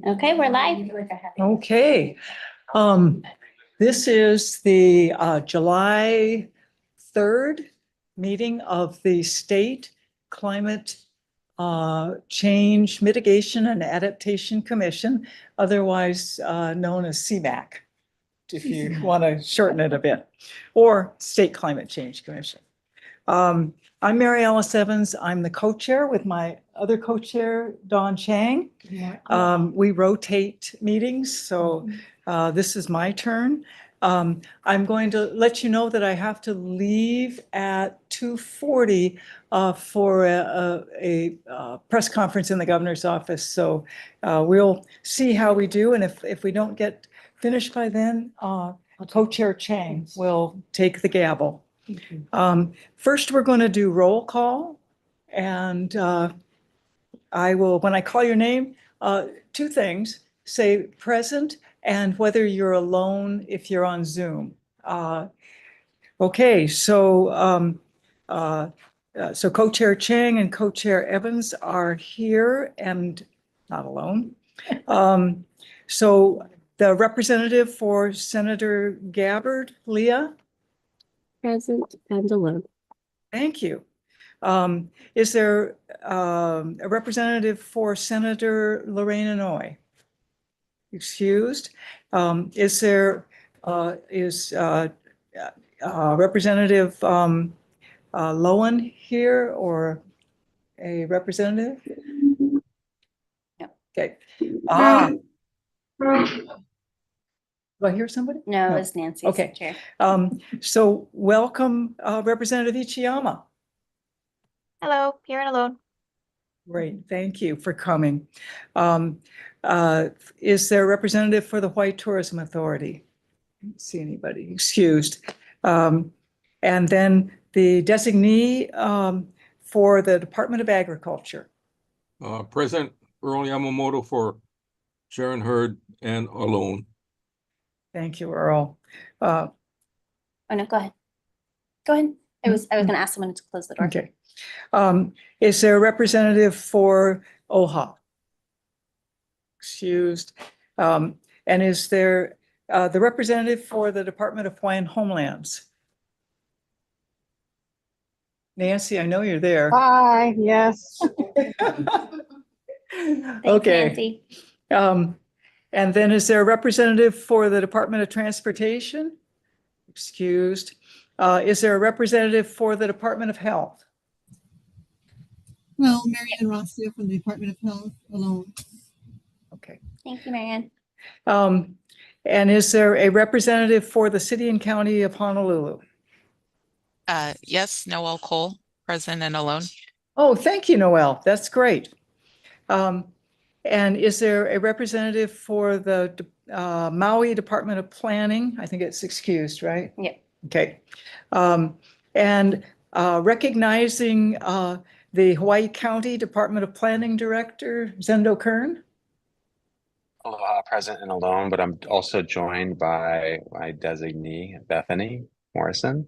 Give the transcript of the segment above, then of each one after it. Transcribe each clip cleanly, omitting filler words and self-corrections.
Okay, we're live. Okay. This is the July 3rd meeting of the State Climate Change Mitigation and Adaptation Commission, otherwise known as CMAC, if you want to shorten it a bit, or State Climate Change Commission. I'm Mary Alice Evans. I'm the co-chair with my other co-chair, Dawn Chang. We rotate meetings, so this is my turn. I'm going to let you know that I have to leave at 2:40 for a press conference in the governor's office. So we'll see how we do. And if we don't get finished by then, co-chair Chang will take the gavel. First, we're going to do roll call, and I will, when I call your name, two things: say present and whether you're alone if you're on Zoom. Okay, so co-chair Chang and co-chair Evans are here and not alone. So the representative for Senator Gabbard, Leah. Present and alone. Thank you. Is there a representative for Senator Lorraine Inouye? Excused. Is there Representative Lowen here, or a representative? No. Okay. Do I hear somebody? No, it's Nancy. Okay. Chair. So welcome, Representative Ichiyama. Hello, here and alone. Great, thank you for coming. Is there a representative for the Hawaii Tourism Authority? I don't see anybody, excused. And then the designee for the Department of Agriculture. Present Earl Yamamoto for Sharon Hurd and alone. Thank you, Earl. Oh no, go ahead. Go ahead. I was going to ask someone to close the door. Okay. Is there a representative for OHA? Excused. And is there the representative for the Department of Hawaiian Homelands? Nancy, I know you're there. Hi, yes. Thanks, Okay. Nancy. And then is there a representative for the Department of Transportation? Excused. Is there a representative for the Department of Health? Well, Marianne Rossio from the Department of Health alone. Okay. Thank you, Marianne. And is there a representative for the City and County of Honolulu? Yes, Noel Cole, present and alone. Oh, thank you, Noel. That's great. And is there a representative for the Maui Department of Planning? I think it's excused, right? Yeah. Okay. And recognizing the Hawaii County Department of Planning Director, Zendo Kern. Present and alone, but I'm also joined by my designee, Bethany Morrison.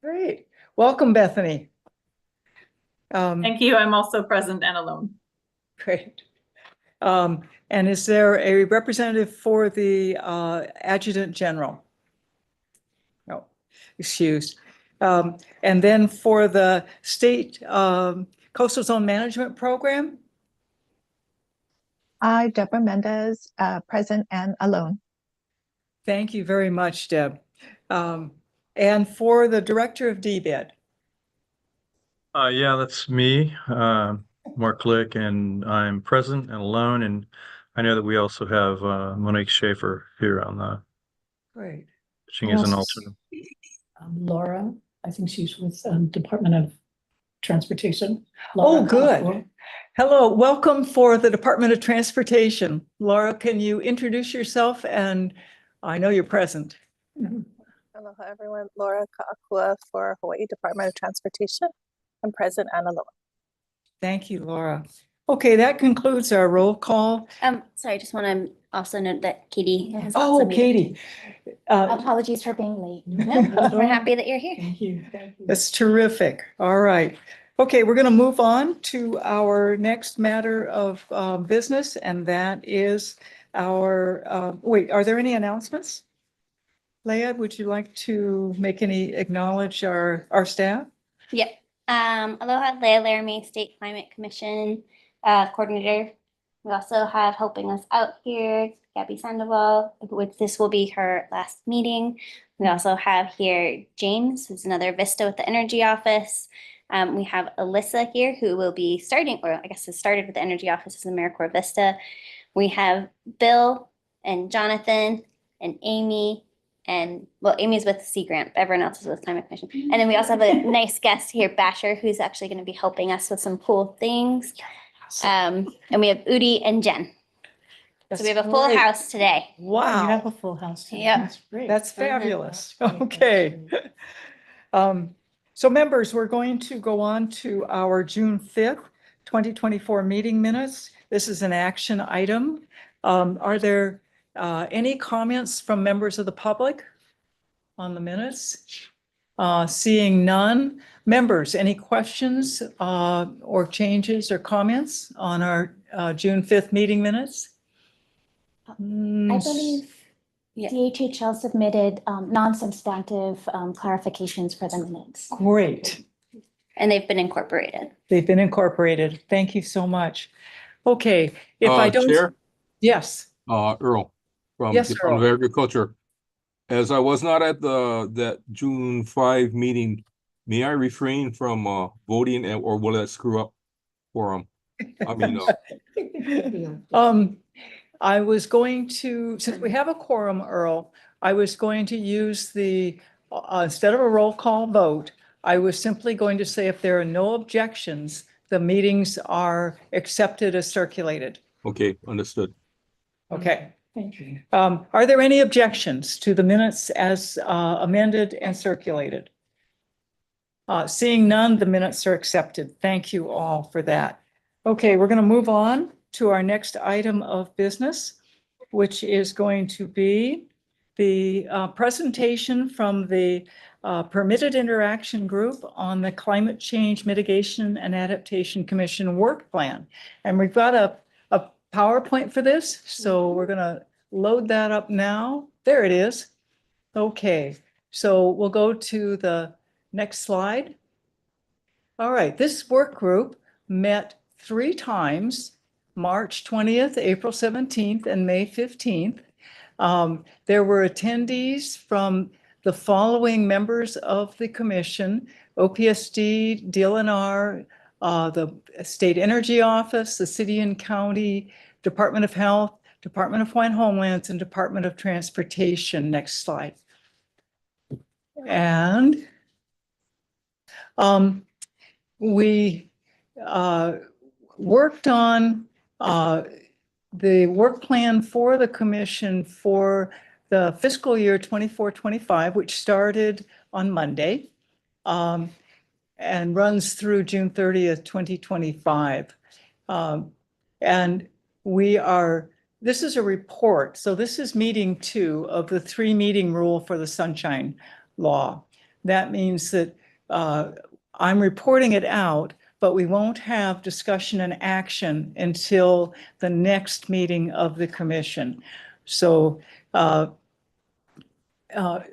Great. Welcome, Bethany. Thank you. I'm also present and alone. Great. And is there a representative for the Adjutant General? No, excused. And then for the State Coastal Zone Management Program? Deborah Mendez, present and alone. Thank you very much, Deb. And for the Director of DBED? Yeah, that's me, Mark Lick, and I'm present and alone. And I know that we also have Monique Schaefer here on the Great. pitching as an alternate. Laura, I think she's with Department of Transportation. Oh, Laura good. Cosgrove. Hello, welcome for the Department of Transportation. Laura, can you introduce yourself? And I know you're present. Aloha, everyone. Laura Ka'akua for Hawaii Department of Transportation. I'm present and alone. Thank you, Laura. Okay, that concludes our roll call. Sorry, I just want to also note that Katie has also Oh, made it. Katie. Apologies for being late. No, We're happy that you're here. Thank you. Thank you. That's terrific. All right. Okay, we're going to move on to our next matter of business, and that is our, wait, are there any announcements? Leah, would you like to acknowledge our staff? Yeah. Aloha, Leah Laramie, State Climate Commission Coordinator. We also have helping us out here, Gabby Sandoval, which this will be her last meeting. We also have here James, who's another Vista with the Energy Office. We have Alyssa here, who will be starting, or I guess has started with the Energy Office as AmeriCorps Vista. We have Bill and Jonathan and Amy. And well, Amy's with Sea Grant, everyone else is with Climate Commission. And then we also have a nice guest here, Basher, who's actually going to be helping us with some cool things. And we have Udi and Jen. So we have a full Great. house today. Wow. You have a full house. tonight. Yeah. That's great. That's Mhm. fabulous. That's great. Okay. So members, we're going to go on to our June 5th, 2024 meeting minutes. This is an action item. Are there any comments from members of the public on the minutes? Seeing none. Members, any questions or changes or comments on our June 5th meeting minutes? I believe Yeah. DHHL submitted non-substantive clarifications for the minutes. Great. And they've been incorporated. They've been incorporated. Thank you so much. Okay, if I don't. Chair, Yes, Earl from Yes, Department of Agriculture. As I was not at that June 5 meeting, may I refrain from voting or will that screw up quorum? I mean, I was going to, since we have a quorum, Earl, I was going to use instead of a roll call vote, I was simply going to say if there are no objections, the meetings are accepted as circulated. okay, understood. Okay. Thank you. Are there any objections to the minutes as amended and circulated? Seeing none, the minutes are accepted. Thank you all for that. Okay, we're going to move on to our next item of business, which is going to be the presentation from the Permitted Interaction Group on the Climate Change Mitigation and Adaptation Commission Work Plan. And we've got a PowerPoint for this, so we're going to load that up now. There it is. Okay, so we'll go to the next slide. All right, this work group met 3 times, March 20th, April 17th, and May 15th. There were attendees from the following members of the commission: OPSD, DLNR, the State Energy Office, the City and County, Department of Health, Department of Homelands, and Department of Transportation. Next slide. And we worked on the work plan for the commission for the fiscal year 24-25, which started on Monday and runs through June 30th, 2025. And this is a report. So this is meeting 2 of the 3 meeting rule for the Sunshine Law. That means that I'm reporting it out, but we won't have discussion and action until the next meeting of the commission. So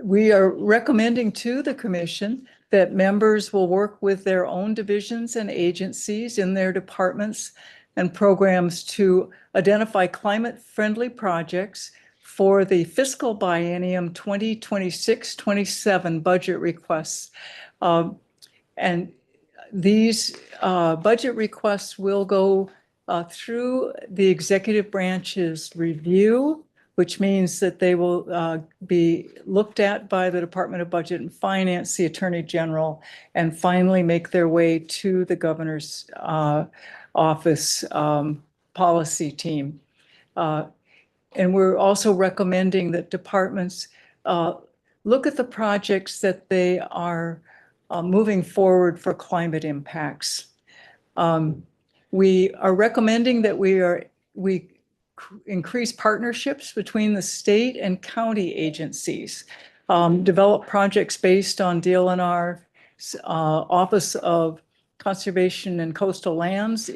we are recommending to the commission that members will work with their own divisions and agencies in their departments and programs to identify climate-friendly projects for the fiscal biennium 2026-27 budget requests. And these budget requests will go through the executive branch's review, which means that they will be looked at by the Department of Budget and Finance, the Attorney General, and finally make their way to the governor's office policy team. And we're also recommending that departments look at the projects that they are moving forward for climate impacts. We are recommending that we increase partnerships between the state and county agencies, develop projects based on DLNR's Office of Conservation and Coastal Lands,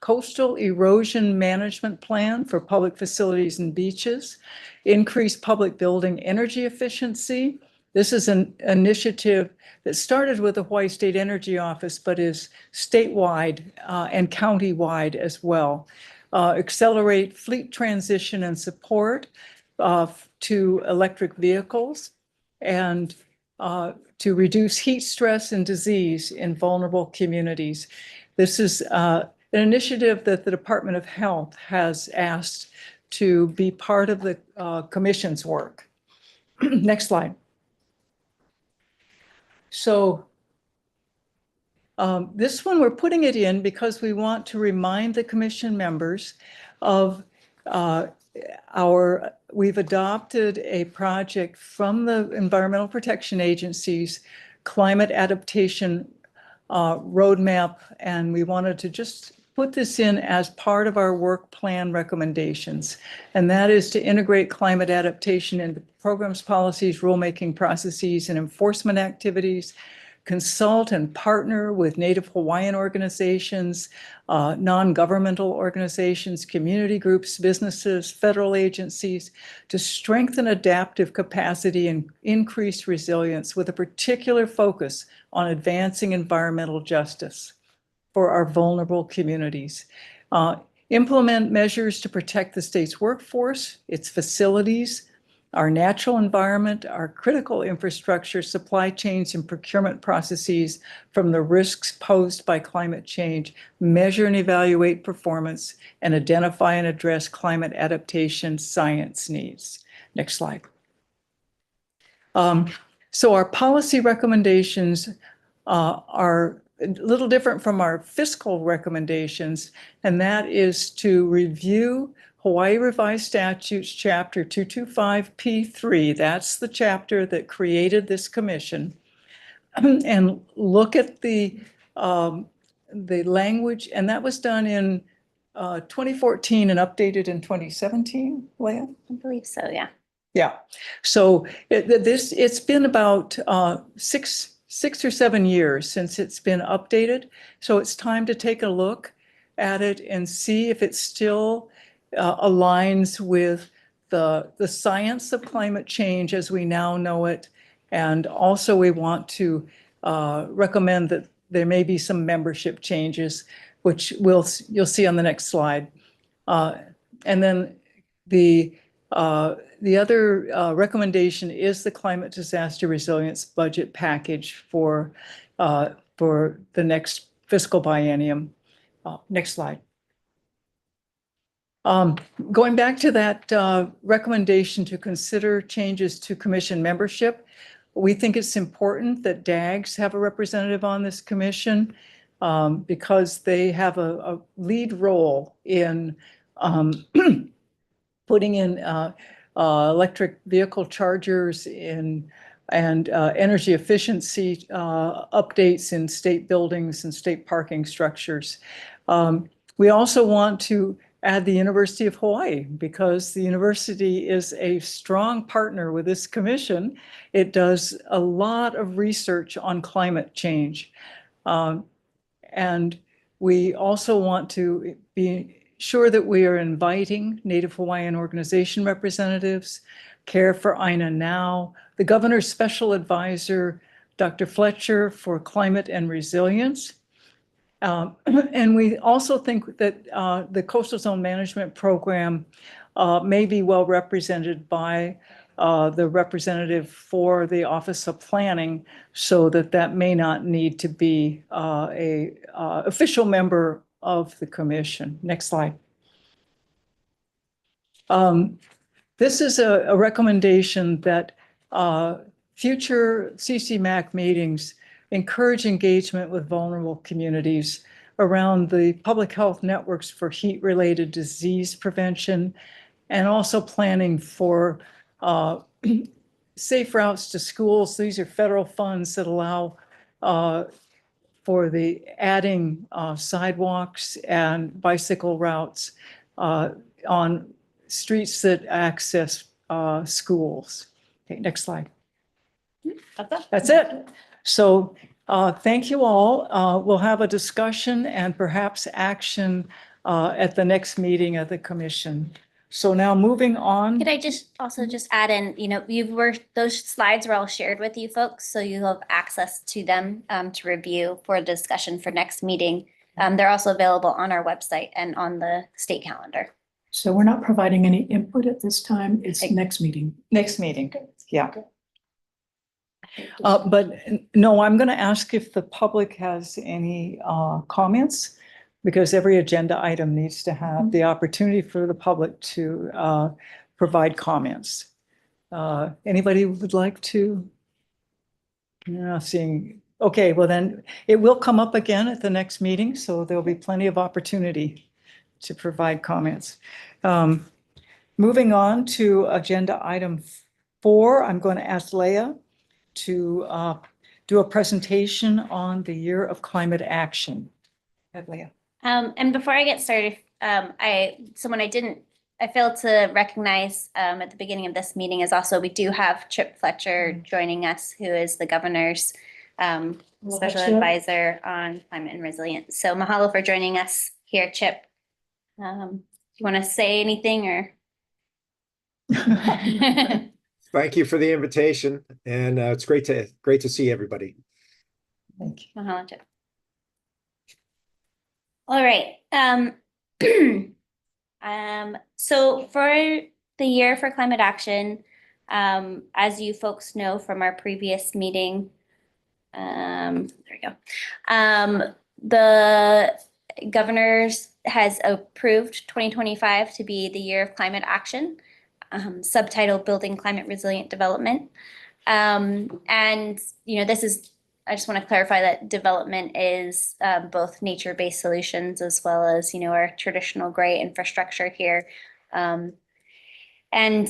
Coastal Erosion Management Plan for public facilities and beaches, increase public building energy efficiency. This is an initiative that started with the Hawaii State Energy Office, but is statewide and county-wide as well. Accelerate fleet transition and support to electric vehicles, and to reduce heat stress and disease in vulnerable communities. This is an initiative that the Department of Health has asked to be part of the commission's work. Next slide. So this one, we're putting it in because we want to remind the commission members of we've adopted a project from the Environmental Protection Agency's climate adaptation roadmap, and we wanted to just put this in as part of our work plan recommendations. And that is to integrate climate adaptation into programs, policies, rulemaking processes, and enforcement activities, consult and partner with Native Hawaiian organizations, non-governmental organizations, community groups, businesses, federal agencies to strengthen adaptive capacity and increase resilience with a particular focus on advancing environmental justice for our vulnerable communities. Implement measures to protect the state's workforce, its facilities, our natural environment, our critical infrastructure, supply chains, and procurement processes from the risks posed by climate change, measure and evaluate performance, and identify and address climate adaptation science needs. Next slide. So our policy recommendations are a little different from our fiscal recommendations, and that is to review Hawaii Revised Statutes, Chapter 225P3. That's the chapter that created this commission, and look at the language, and that was done in 2014 and updated in 2017, Leah? I believe so, yeah. Yeah. So it's been about six or 7 years since it's been updated. So it's time to take a look at it and see if it still aligns with the science of climate change as we now know it. And also we want to recommend that there may be some membership changes, which you'll see on the next slide. And then the other recommendation is the climate disaster resilience budget package for the next fiscal biennium. Next slide. Going back to that recommendation to consider changes to commission membership, we think it's important that DAGs have a representative on this commission because they have a lead role in putting in electric vehicle chargers and energy efficiency updates in state buildings and state parking structures. We also want to add the University of Hawaii because the university is a strong partner with this commission. It does a lot of research on climate change. And we also want to be sure that we are inviting Native Hawaiian organization representatives, Care for Aina Now, the governor's special advisor, Dr. Fletcher for Climate and Resilience. And we also think that the Coastal Zone Management Program may be well represented by the representative for the Office of Planning, so that may not need to be a official member of the commission. Next slide. This is a recommendation that future CCMAC meetings encourage engagement with vulnerable communities around the public health networks for heat-related disease prevention, and also planning for safe routes to schools. These are federal funds that allow for the adding sidewalks and bicycle routes on streets that access schools. Okay, next slide. That's it. So thank you all. We'll have a discussion and perhaps action at the next meeting of the commission. So now moving on. Could I just also just add in, those slides were all shared with you folks, so you have access to them to review for discussion for next meeting. They're also available on our website and on the state calendar. So we're not providing any input at this time. It's next meeting. Next meeting, yeah. But no, I'm going to ask if the public has any comments, because every agenda item needs to have the opportunity for the public to provide comments. Anybody would like to? Yeah, seeing, okay, well then it will come up again at the next meeting, so there'll be plenty of opportunity to provide comments. Moving on to agenda item 4, I'm going to ask Leah to do a presentation on the year of climate action. Leah. And before I get started, I failed to recognize at the beginning of this meeting is also, we do have Chip Fletcher joining us, who is the governor's special Chip. advisor on climate and resilience. So mahalo for joining us here, Chip. Do you want to say anything or? Thank you for the invitation, and it's great to see everybody. Thank you. Mahalo, Chip. All right. So for the year for climate action, as you folks know from our previous meeting, there we go. The governor's has approved 2025 to be the year of climate action, subtitled Building Climate Resilient Development. And, this is, I just want to clarify that development is both nature-based solutions as well as, our traditional gray infrastructure here. And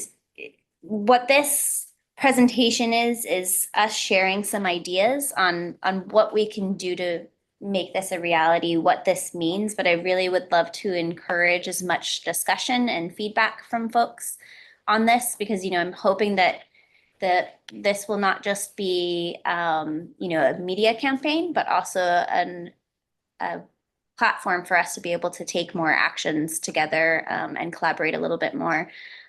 what this presentation is us sharing some ideas on what we can do to make this a reality, what this means. But I really would love to encourage as much discussion and feedback from folks on this, because, I'm hoping that this will not just be, a media campaign, but also a platform for us to be able to take more actions together and collaborate a little bit more.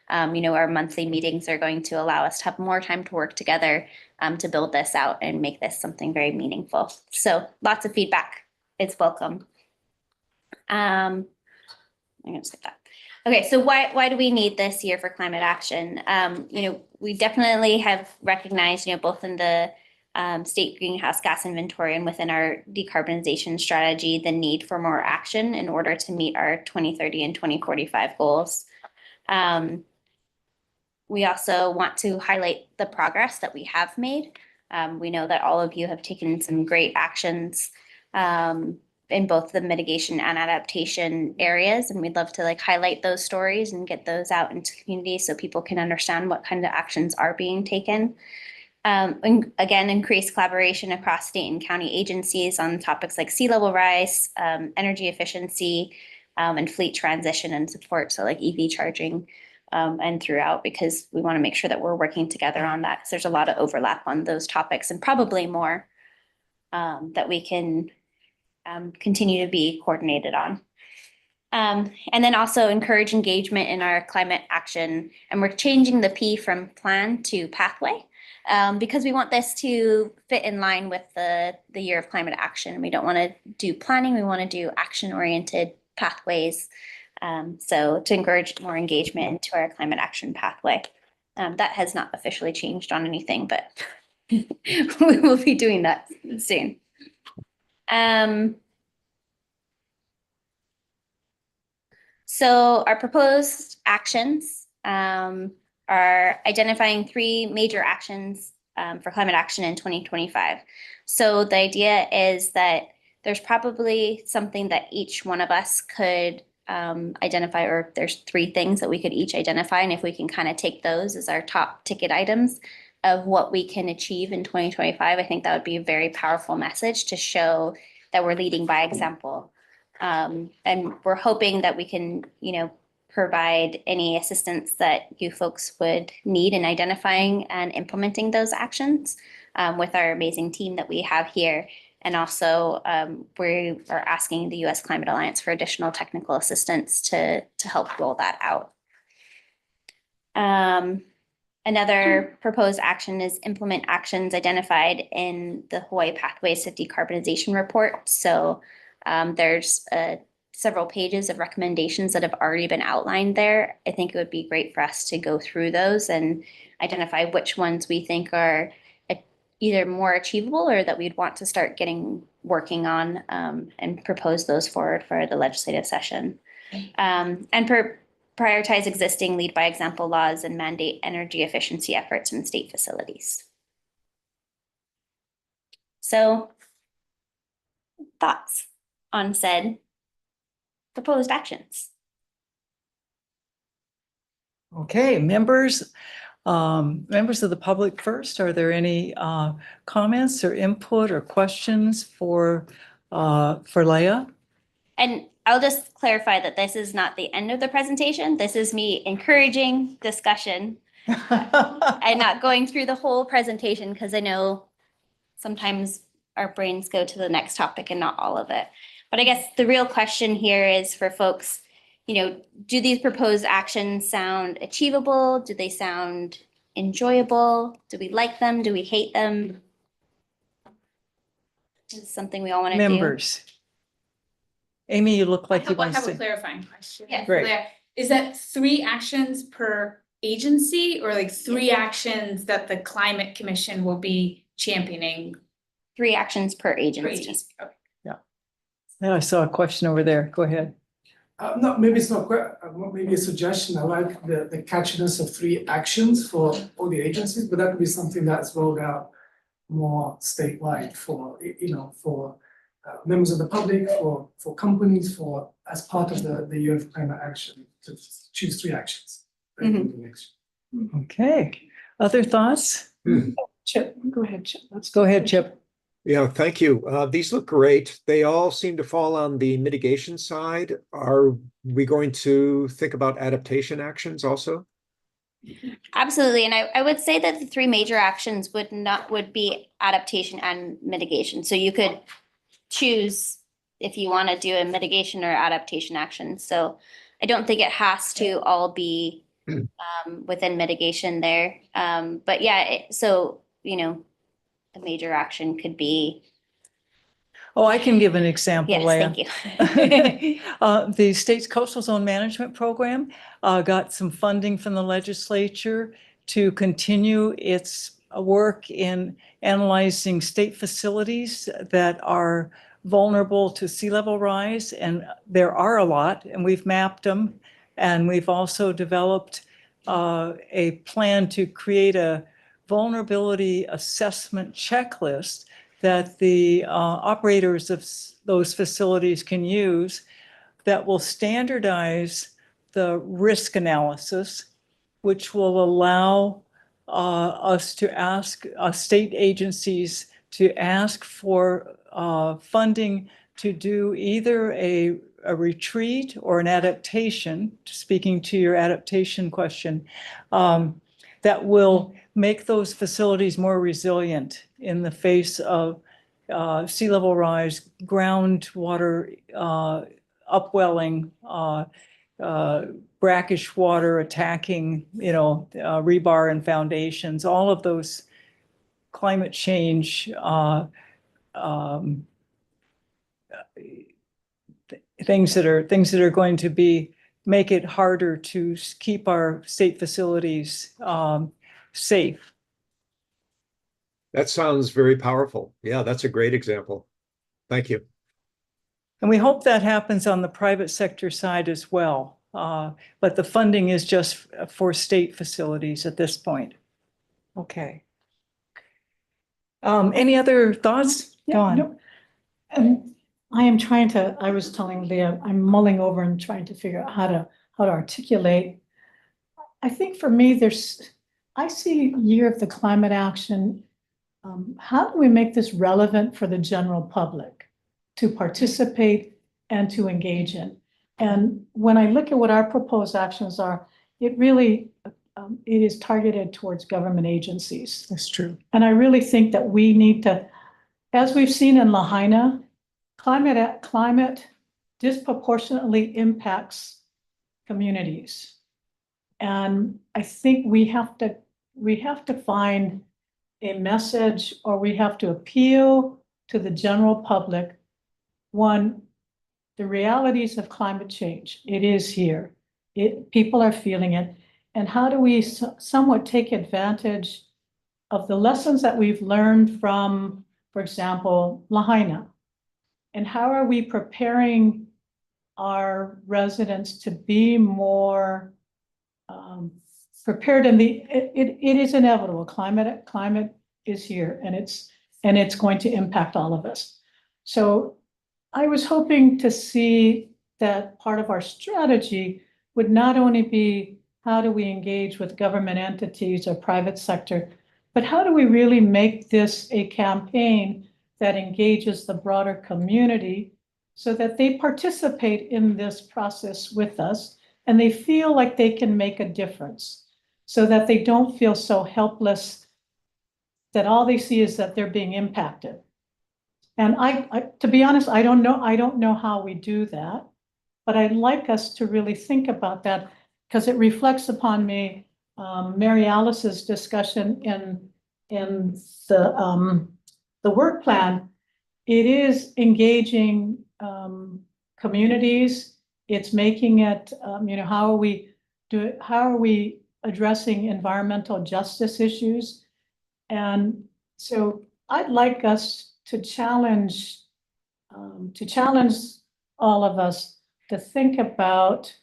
Our monthly meetings are going to allow us to have more time to work together to build this out and make this something very meaningful. So lots of feedback is welcome. I'm gonna skip that. Okay, so why do we need this year for climate action? We definitely have recognized, both in the state greenhouse gas inventory and within our decarbonization strategy, the need for more action in order to meet our 2030 and 2045 goals. We also want to highlight the progress that we have made. We know that all of you have taken some great actions in both the mitigation and adaptation areas, and we'd love to highlight those stories and get those out into the community so people can understand what kind of actions are being taken. And again, increase collaboration across state and county agencies on topics like sea level rise, energy efficiency, and fleet transition and support, so EV charging. And throughout, because we want to make sure that we're working together on that, because there's a lot of overlap on those topics and probably more that we can continue to be coordinated on. And then also encourage engagement in our climate action. And we're changing the P from plan to pathway because we want this to fit in line with the year of climate action. We don't want to do planning, we want to do action-oriented pathways. So to encourage more engagement into our climate action pathway. That has not officially changed on anything, but we will be doing that soon. So our proposed actions are identifying 3 major actions for climate action in 2025. So the idea is that there's probably something that each one of us could identify, or there's 3 things that we could each identify. And if we can kind of take those as our top ticket items of what we can achieve in 2025, I think that would be a very powerful message to show that we're leading by example. And we're hoping that we can, provide any assistance that you folks would need in identifying and implementing those actions with our amazing team that we have here. And also, we are asking the U.S. Climate Alliance for additional technical assistance to help roll that out. Another proposed action is implement actions identified in the Hawaii Pathways to Decarbonization report. So there's several pages of recommendations that have already been outlined there. I think it would be great for us to go through those and identify which ones we think are either more achievable or that we'd want to start working on and propose those forward for the legislative session. Prioritize existing lead by example laws and mandate energy efficiency efforts in state facilities. So, thoughts on said proposed actions? Okay, members of the public first, are there any comments or input or questions for Leah? And I'll just clarify that this is not the end of the presentation. This is me encouraging discussion and not going through the whole presentation because I know sometimes our brains go to the next topic and not all of it. But I guess the real question here is for folks, do these proposed actions sound achievable? Do they sound enjoyable? Do we like them? Do we hate them? Is this something we all want to do? Members. Amy, you look like you I want to have a say. clarifying question. Yeah. Great. Claire. Is that 3 actions per agency or like 3 actions that the Climate Commission will be championing 3 actions per per agency. agency? Okay. Yeah, I saw a question over there. Go ahead. No, maybe it's not quite, maybe a suggestion. I like the catchiness of 3 actions for all the agencies, but that could be something that's rolled out more statewide for, for members of the public, for companies, as part of the year of climate action, to choose 3 actions. Okay, other thoughts? Chip, go ahead, Chip. Go ahead, Chip. Yeah, thank you. These look great. They all seem to fall on the mitigation side. Are we going to think about adaptation actions also? Absolutely. And I would say that the 3 major actions would be adaptation and mitigation. So you could choose if you want to do a mitigation or adaptation action. So I don't think it has to all be within mitigation there. But yeah, a major action could be. Oh, I can give an example, Yes, Leah. thank you. The state's coastal zone management program got some funding from the legislature to continue its work in analyzing state facilities that are vulnerable to sea level rise. And there are a lot, and we've mapped them. And we've also developed a plan to create a vulnerability assessment checklist that the operators of those facilities can use that will standardize the risk analysis, which will allow us to ask state agencies to ask for funding to do either a retreat or an adaptation, speaking to your adaptation question, that will make those facilities more resilient in the face of sea level rise, groundwater upwelling, brackish water attacking, rebar and foundations, all of those climate change things that are going to make it harder to keep our state facilities safe. That sounds very powerful. Yeah, that's a great example. Thank you. And we hope that happens on the private sector side as well. But the funding is just for state facilities at this point. Okay. Any other thoughts? Dawn? No. I was telling Leah, I'm mulling over and trying to figure out how to articulate. I think for me, I see Year of the Climate Action. How do we make this relevant for the general public to participate and to engage in. And when I look at what our proposed actions are, it really, it is targeted towards government agencies. That's true. And I really think that we need to, as we've seen in Lahaina, climate disproportionately impacts communities. And I think we have to find a message, or we have to appeal to the general public. One, the realities of climate change. It is here. People are feeling it. And how do we somewhat take advantage of the lessons that we've learned from, for example, Lahaina? And how are we preparing our residents to be more prepared? And it is inevitable. Climate is here, and it's going to impact all of us. So I was hoping to see that part of our strategy would not only be how do we engage with government entities or private sector, but how do we really make this a campaign that engages the broader community so that they participate in this process with us and they feel like they can make a difference, so that they don't feel so helpless that all they see is that they're being impacted. And I to be honest, I don't know how we do that, but I'd like us to really think about that, because it reflects upon me, Mary Alice's discussion in the work plan. It is engaging communities. It's making it, how are we addressing environmental justice issues? And so I'd like us to challenge all of us to think about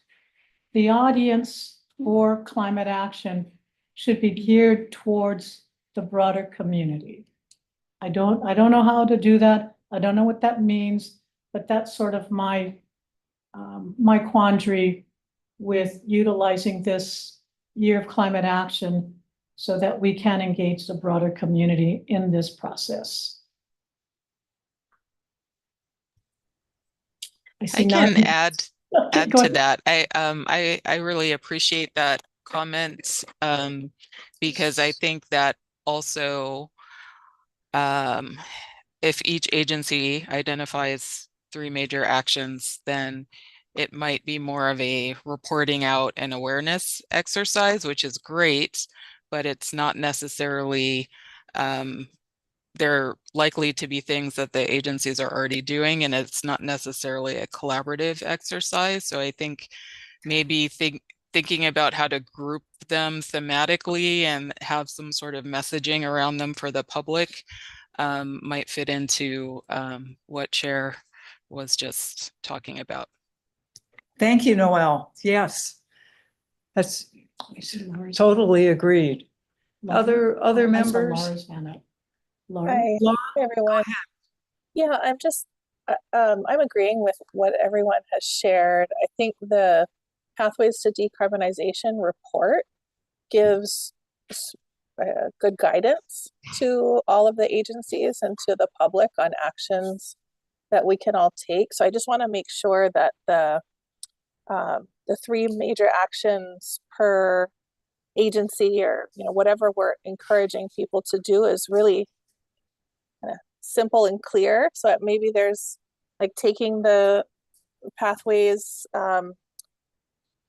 the audience for climate action should be geared towards the broader community. I don't know how to do that. I don't know what that means, but that's sort of my my quandary with utilizing this year of climate action so that we can engage the broader community in this process. I can add Go to ahead. that. I really appreciate that comment, because I think that also, if each agency identifies 3 major actions, then it might be more of a reporting out and awareness exercise, which is great, but it's not necessarily, they're likely to be things that the agencies are already doing, and it's not necessarily a collaborative exercise. So I think maybe thinking about how to group them thematically and have some sort of messaging around them for the public might fit into what Chair was just talking about. Thank you, Noelle. Yes. That's totally agreed. Other I saw members? Laura's hand up. Laura? Hi, Laura, everyone. Yeah, I'm agreeing with what everyone has shared. I think the Pathways to Decarbonization report gives good guidance to all of the agencies and to the public on actions that we can all take. So I just want to make sure that the 3 major actions per agency, or whatever we're encouraging people to do, is really kind of simple and clear. So maybe there's like taking the Pathways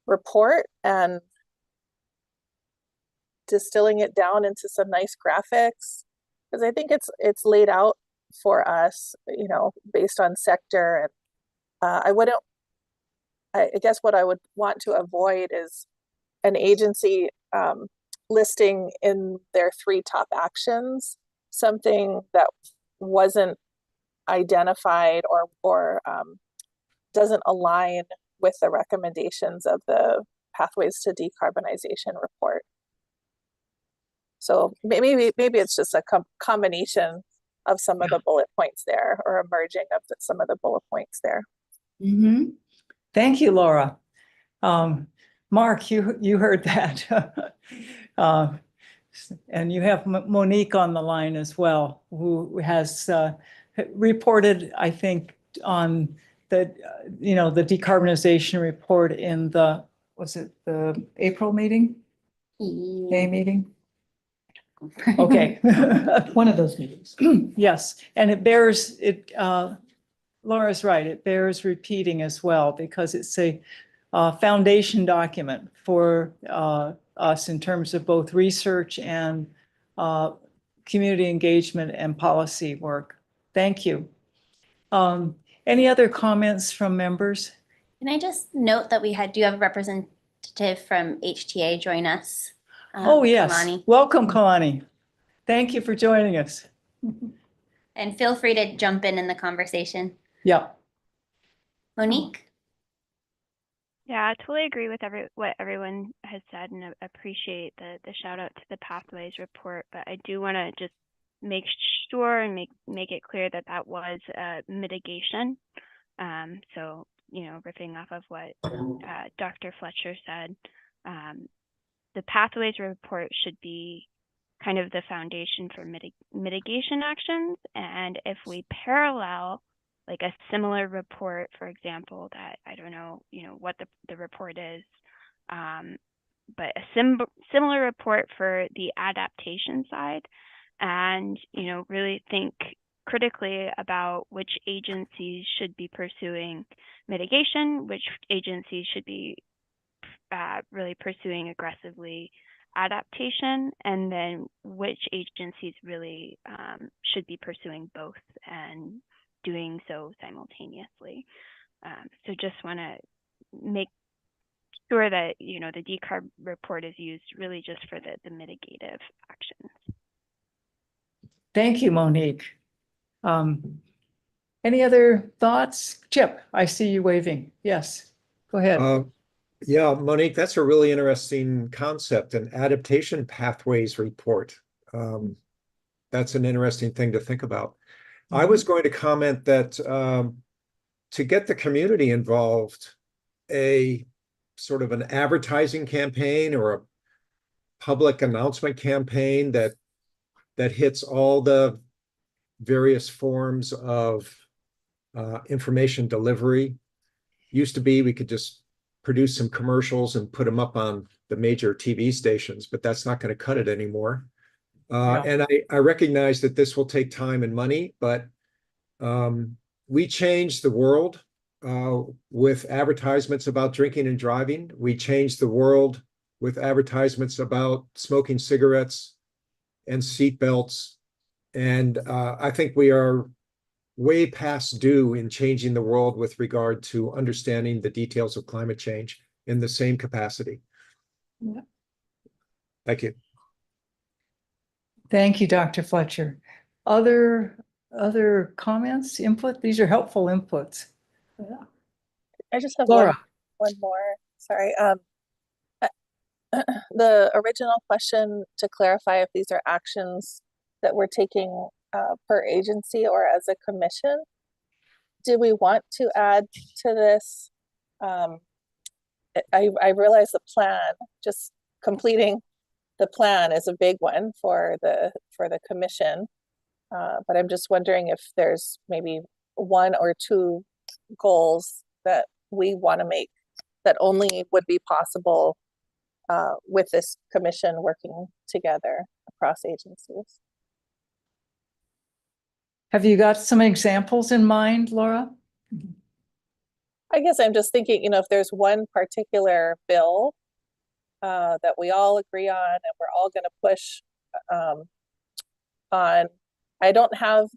report and distilling it down into some nice graphics, because I think it's laid out for us, based on sector. And I guess what I would want to avoid is an agency listing in their 3 top actions something that wasn't identified or doesn't align with the recommendations of the Pathways to Decarbonization report. So maybe it's just a combination of some of the bullet points there, or a merging of some of the bullet points there. Mm-hmm. Thank you, Laura. Mark, you heard that. And you have Monique on the line as well, who has reported, I think, on the, the decarbonization report in the, was it the April meeting? May meeting? Okay. One of those meetings. Yes, and it bears, Laura's right, it bears repeating as well, because it's a foundation document for us in terms of both research and community engagement and policy work. Thank you. Any other comments from members? Can I just note that do have a representative from HTA join us? Oh, yes. Kalani. Welcome, Kalani. Thank you for joining us. And feel free to jump in the conversation. Yeah. Monique? Yeah, I totally agree with what everyone has said, and appreciate the shout out to the Pathways report. But I do want to just make sure and make it clear that that was mitigation. So, riffing off of what Dr. Fletcher said, the Pathways report should be kind of the foundation for mitigation actions. And if we parallel like a similar report, for example, that I don't know, what the report is, but a similar report for the adaptation side, and really think critically about which agencies should be pursuing mitigation, which agencies should be really pursuing aggressively adaptation, and then which agencies really should be pursuing both and doing so simultaneously. So just want to make sure that the decarb report is used really just for the mitigative actions. Thank you, Monique. Any other thoughts? Chip, I see you waving. Yes, go ahead. Yeah, Monique, that's a really interesting concept, an adaptation pathways report. That's an interesting thing to think about. I was going to comment that to get the community involved, a sort of an advertising campaign or a public announcement campaign that hits all the various forms of information delivery. Used to be we could just produce some commercials and put them up on the major TV stations, but that's not going to cut it anymore. And I recognize that this will take time and money, but we changed the world with advertisements about drinking and driving. We changed the world with advertisements about smoking cigarettes and seat belts. And I think we are way past due in changing the world with regard to understanding the details of climate change in the same capacity. Yeah. Thank you. Thank you, Dr. Fletcher. Other comments, input? These are helpful inputs. Yeah. I just have Laura. one more. Sorry. The original question to clarify if these are actions that we're taking per agency or as a commission. Do we want to add to this? I realize the plan, just completing the plan is a big one for the commission. But I'm just wondering if there's maybe one or two goals that we want to make that only would be possible with this commission working together across agencies. Have you got some examples in mind, Laura? I guess I'm just thinking, if there's one particular bill that we all agree on and we're all going to push on, I don't have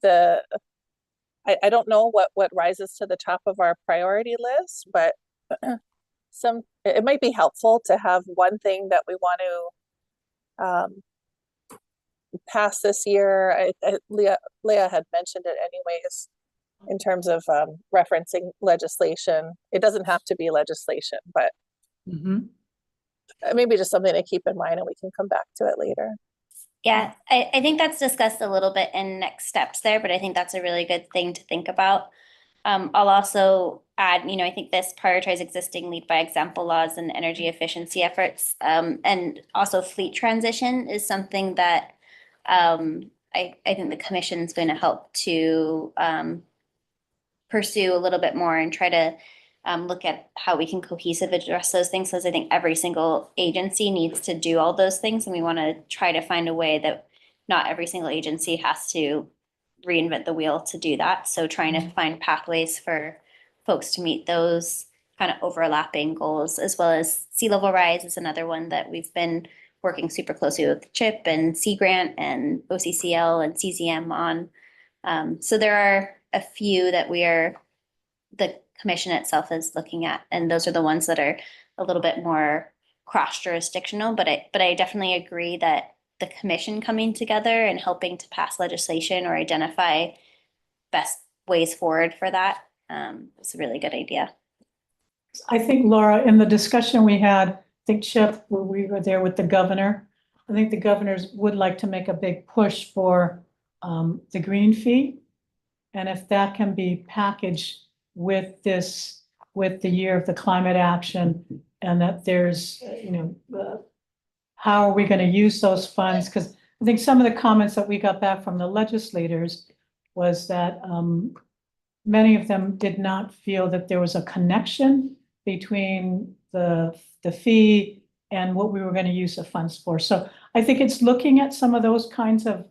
I don't know what rises to the top of our priority list, but it might be helpful to have one thing that we want to pass this year. Leah had mentioned it anyways, in terms of referencing legislation. It doesn't have to be legislation, but maybe just something to keep in mind, and we can come back to it later. Yeah, I think that's discussed a little bit in next steps there, but I think that's a really good thing to think about. I'll also add, I think this prioritize existing lead by example laws and energy efficiency efforts. And also fleet transition is something that I think the commission is going to help to pursue a little bit more and try to look at how we can cohesive address those things. Because I think every single agency needs to do all those things, and we want to try to find a way that not every single agency has to reinvent the wheel to do that. So trying to find pathways for folks to meet those kind of overlapping goals, as well as sea level rise is another one that we've been working super closely with CHIP and Sea Grant and OCCL and CZM on. So there are a few that the commission itself is looking at, and those are the ones that are a little bit more cross jurisdictional, but I definitely agree that the commission coming together and helping to pass legislation or identify best ways forward for that is a really good idea. I think, Laura, in the discussion we had, I think Chip, where we were there with the governor, I think the governors would like to make a big push for the green fee. And if that can be packaged with this, with the year of the climate action, and that there's, how are we going to use those funds? Because I think some of the comments that we got back from the legislators was that many of them did not feel that there was a connection between the fee and what we were going to use the funds for. So I think it's looking at some of those kinds of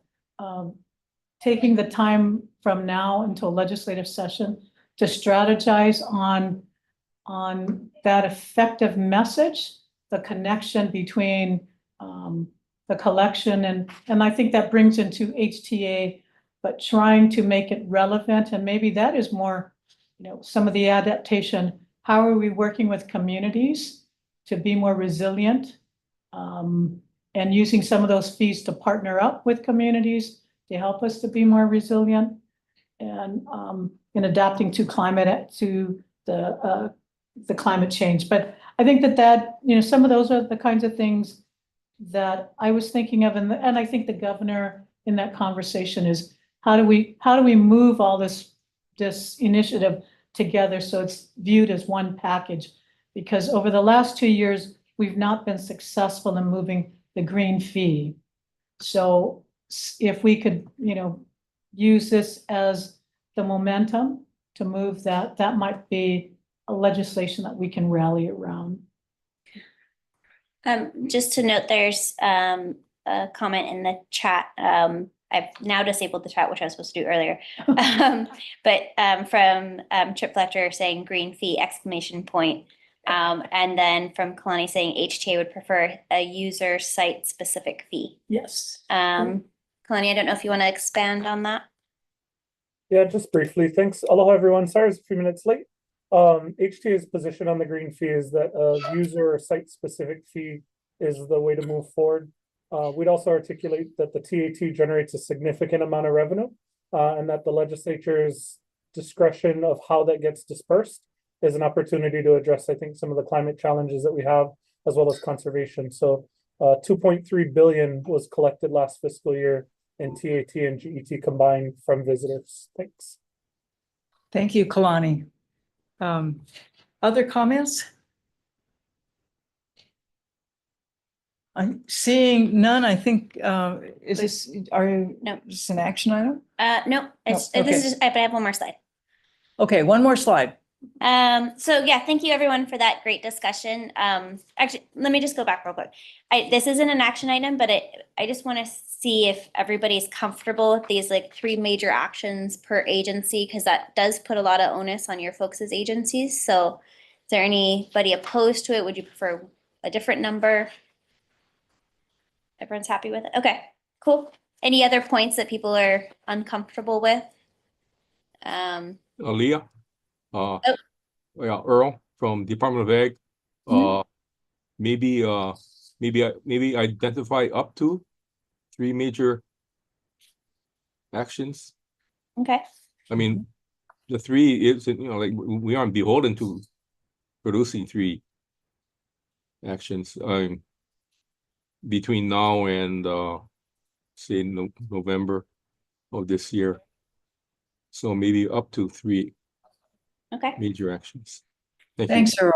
taking the time from now until legislative session to strategize on that effective message, the connection between the collection and I think that brings into HTA, but trying to make it relevant, and maybe that is more, some of the adaptation. How are we working with communities to be more resilient, and using some of those fees to partner up with communities to help us to be more resilient, and in adapting to the climate change. But I think that some of those are the kinds of things that I was thinking of, and I think the governor in that conversation is how do we move all this initiative together so it's viewed as one package? Because over the last 2 years, we've not been successful in moving the green fee. So if we could, use this as the momentum to move that might be a legislation that we can rally around. Just to note, there's a comment in the chat. I've now disabled the chat, which I was supposed to do earlier. But from Chip Fletcher saying green fee exclamation point. And then from Kalani saying HTA would prefer a user site specific fee. Yes. Kalani, I don't know if you want to expand on that. Yeah, just briefly. Thanks. Aloha, everyone. Sorry, I was a few minutes late. HTA's position on the green fee is that a user or site-specific fee is the way to move forward. We'd also articulate that the TAT generates a significant amount of revenue, and that the legislature's discretion of how that gets dispersed is an opportunity to address, I think, some of the climate challenges that we have, as well as conservation. So 2.3 billion was collected last fiscal year in TAT and GET combined from visitors. Thanks. Thank you, Kalani. Other comments? I'm seeing none. I think, no, this an action item? No, this okay. is just, but I have one more slide. Okay, one more slide. So yeah, thank you everyone for that great discussion. Actually, let me just go back real quick. This isn't an action item, but I just want to see if everybody's comfortable with these like 3 major actions per agency, because that does put a lot of onus on your folks' agencies. So is there anybody opposed to it? Would you prefer a different number? Everyone's happy with it? Okay, cool. Any other points that people are uncomfortable with? Aaliyah, yeah, Earl from Department of Ag. Maybe identify up to 3 major actions. Okay. I mean, the 3 is, like we aren't beholden to producing 3 actions between now and say November of this year. So maybe up to 3 major actions. Thanks, Earl.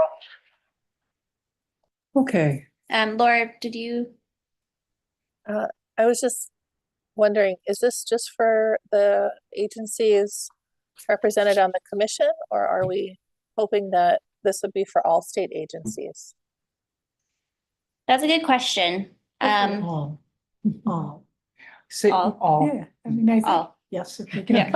Okay. Laura, did you? I was just wondering, is this just for the agencies represented on the commission, or are we hoping that this would be for all state agencies? That's a good question. All. Say All. Yeah, I mean, I think, All. yes, if we can Yeah.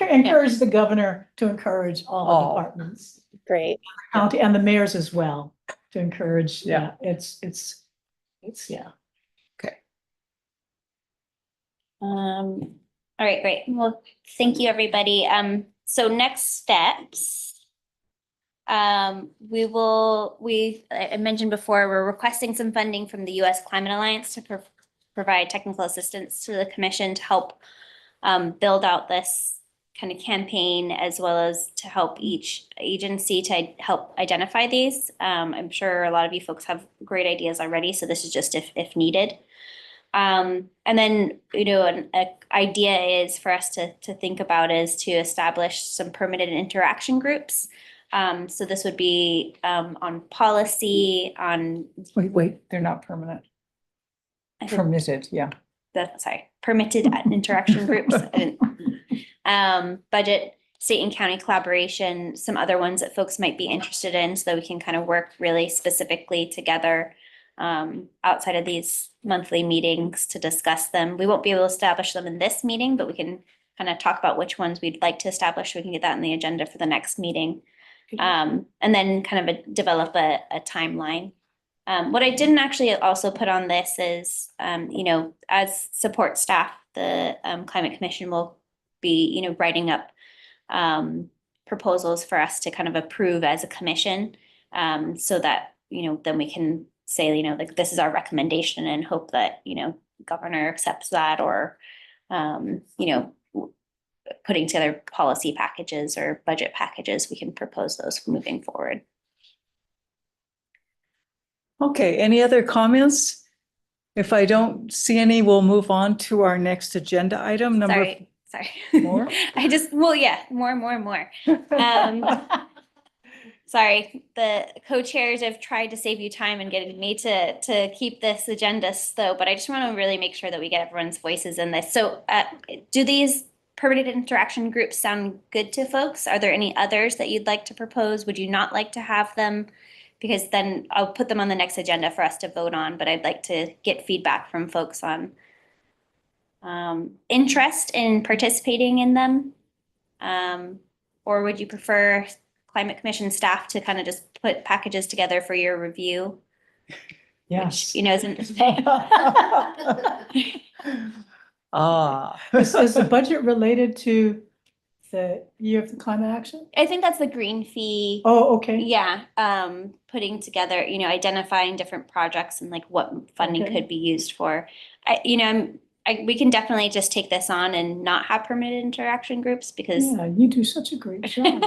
encourage the governor to encourage all the All. departments, Great. county and the mayors as well, to encourage, Yeah. it's, yeah. Okay. All right, great. Well, thank you, everybody. So next steps. I mentioned before, we're requesting some funding from the U.S. Climate Alliance to provide technical assistance to the commission to help build out this kind of campaign, as well as to help each agency to help identify these. I'm sure a lot of you folks have great ideas already, so this is just if needed. And then, an idea is for us to think about is to establish some permitted interaction groups. So this would be on policy, on Wait, they're not permanent. Permitted, yeah. Permitted interaction groups. Budget, state and county collaboration, some other ones that folks might be interested in, so that we can kind of work really specifically together outside of these monthly meetings to discuss them. We won't be able to establish them in this meeting, but we can kind of talk about which ones we'd like to establish. We can get that on the agenda for the next meeting. And then kind of develop a timeline. What I didn't actually also put on this is, as support staff, the Climate Commission will be, writing up proposals for us to kind of approve as a commission, so that, then we can say, like, this is our recommendation, and hope that, governor accepts that, or, putting together policy packages or budget packages, we can propose those moving forward. Okay, any other comments? If I don't see any, we'll move on to our next agenda item, Sorry. More? More. Sorry, the co-chairs have tried to save you time and getting me to keep this agenda slow, but I just want to really make sure that we get everyone's voices in this. So do these permitted interaction groups sound good to folks? Are there any others that you'd like to propose? Would you not like to have them? Because then I'll put them on the next agenda for us to vote on, but I'd like to get feedback from folks on interest in participating in them. Or would you prefer Climate Commission staff to kind of just put packages together for your review? Yes. Which, isn't Is the budget related to the year of the climate action? I think that's the green fee. Oh, okay. Yeah, putting together, identifying different projects and like what funding Okay. could be used for. We can definitely just take this on and not have permitted interaction groups, because Yeah, you do such a great job.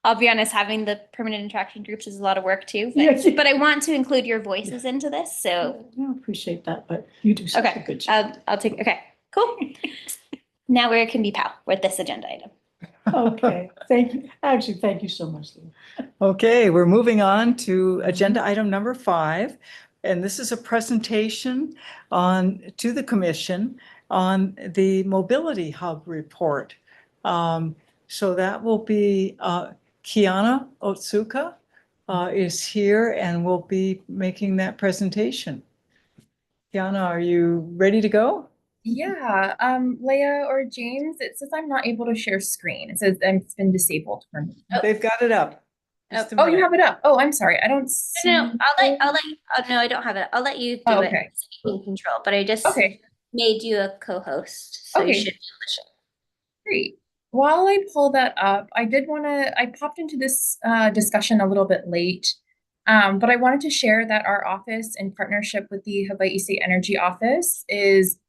I'll be honest, having the permanent interaction groups is a lot of work too. But, Yes. but I want to include your voices into this, so I appreciate that, but you do such a good job. I'll take. Okay, cool. Now we can be pal with this agenda item. Okay, thank you. Actually, thank you so much, Lou. Okay, we're moving on to agenda item number 5. And this is a presentation to the commission on the Mobility Hub report. So that will be Kiana Otsuka is here and will be making that presentation. Kiana, are you ready to go? Yeah, Leah or James, it says I'm not able to share screen. It says it's been disabled for me. They've got it up. Just a Oh, you minute. have it up. Oh, I'm sorry. I don't see. No, no, I don't have it. I'll let you do it Okay. in control, but I just made you a co-host, so you Okay. should be able to share. Great. While I pull that up, I popped into this discussion a little bit late, but I wanted to share that our office, in partnership with the Hawaii State Energy Office, is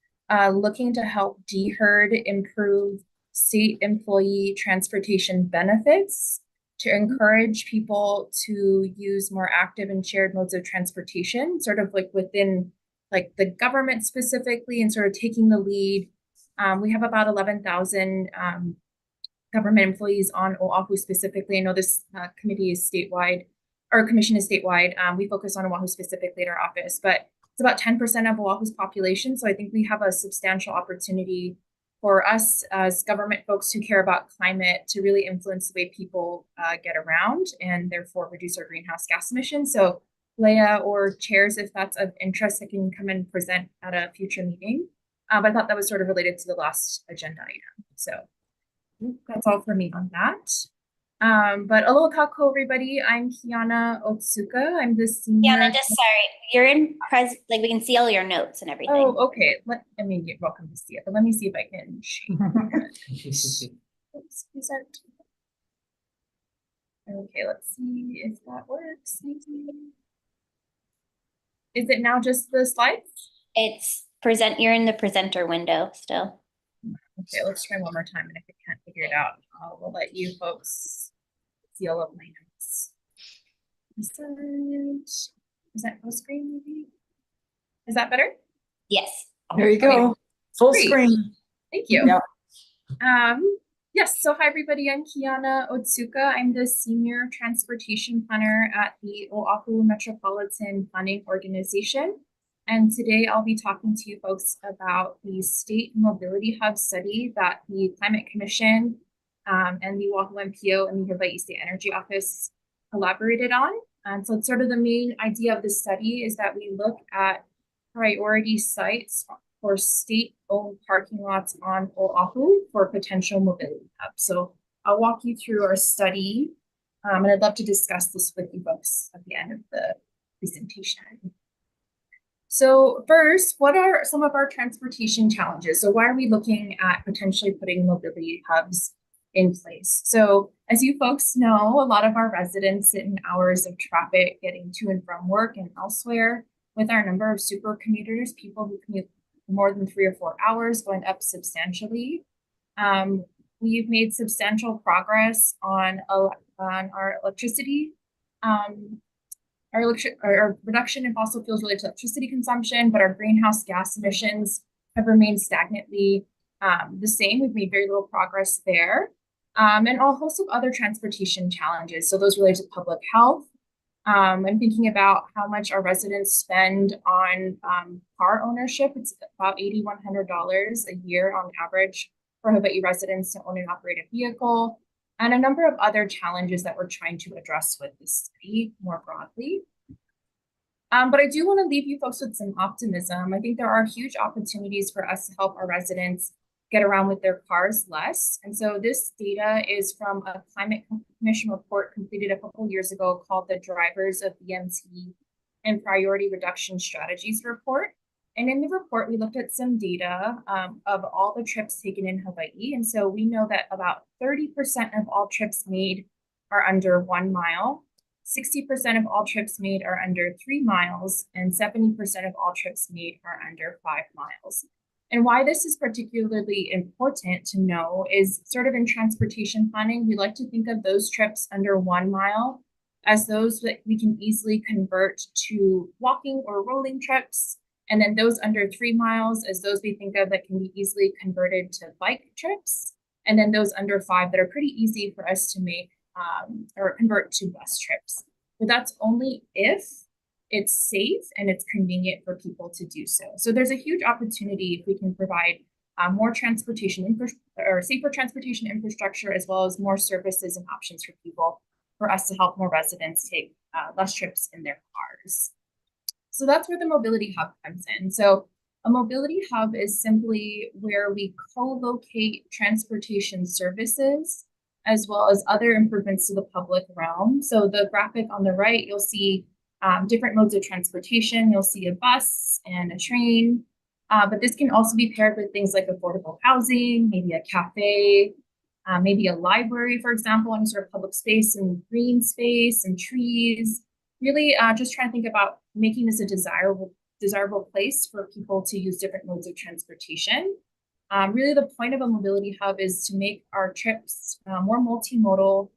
looking to help DHERD improve state employee transportation benefits to encourage people to use more active and shared modes of transportation, sort of like within like the government specifically, and sort of taking the lead. We have about 11,000 government employees on Oahu specifically. I know this committee is statewide, or commission is statewide. We focus on Oahu specifically at our office, but it's about 10% of Oahu's population. So I think we have a substantial opportunity for us as government folks who care about climate to really influence the way people get around and therefore reduce our greenhouse gas emissions. So Leah or chairs, if that's of interest, I can come and present at a future meeting. But I thought that was sort of related to the last agenda item. So that's all for me on that. But aloha kako, everybody. I'm Kiana Otsuka. I'm the senior. Kiana, just sorry, you're in like we can see all your notes and everything. Oh, okay. I mean, you're welcome to see it, but let me see if I can share. Oops, present. Okay, let's see if that works. Is it now just the slides? It's you're in the presenter window still. Okay, let's try one more time, and if I can't figure it out, we'll let you folks see all of my notes. Present full screen, maybe? Is that better? Yes. There you go. Okay. Full Great. screen. Thank you. Yeah. Yes, so hi everybody, I'm Kiana Otsuka. I'm the Senior Transportation Planner at the Oahu Metropolitan Planning Organization. And today I'll be talking to you folks about the State Mobility Hub study that the Climate Commission and the Oahu MPO and the Hawai'i State Energy Office collaborated on. And so it's sort of the main idea of the study is that we look at priority sites for state-owned parking lots on Oahu for potential mobility hubs. So I'll walk you through our study, and I'd love to discuss this with you folks at the end of the presentation. So first, what are some of our transportation challenges? So why are we looking at potentially putting mobility hubs in place? So as you folks know, a lot of our residents sit in hours of traffic getting to and from work and elsewhere. With our number of super commuters, people who commute more than 3 or 4 hours going up substantially. We've made substantial progress on our electricity, our reduction in fossil fuels related to electricity consumption, but our greenhouse gas emissions have remained stagnantly the same. We've made very little progress there. And a host of other transportation challenges. So those related to public health. I'm thinking about how much our residents spend on car ownership. It's about $8,100 a year on average for Hawaii residents to own and operate a vehicle, and a number of other challenges that we're trying to address with this study more broadly. But I do want to leave you folks with some optimism. I think there are huge opportunities for us to help our residents get around with their cars less. And so this data is from a Climate Commission report completed a couple years ago called the Drivers of BMT and Priority Reduction Strategies report. And in the report, we looked at some data of all the trips taken in Hawaii. And so we know that about 30% of all trips made are under 1 mile, 60% of all trips made are under 3 miles, and 70% of all trips made are under 5 miles. And why this is particularly important to know is sort of in transportation planning, we like to think of those trips under 1 mile as those that we can easily convert to walking or rolling trips. And then those under 3 miles as those we think of that can be easily converted to bike trips. And then those under 5 that are pretty easy for us to make or convert to bus trips. But that's only if it's safe and it's convenient for people to do so. So there's a huge opportunity if we can provide more transportation or safer transportation infrastructure, as well as more services and options for people, for us to help more residents take less trips in their cars. So that's where the mobility hub comes in. So a mobility hub is simply where we co-locate transportation services as well as other improvements to the public realm. So the graphic on the right, you'll see different modes of transportation. You'll see a bus and a train, but this can also be paired with things like affordable housing, maybe a cafe, maybe a library, for example, any sort of public space and green space and trees. Really just trying to think about making this a desirable place for people to use different modes of transportation. Really the point of a mobility hub is to make our trips more multimodal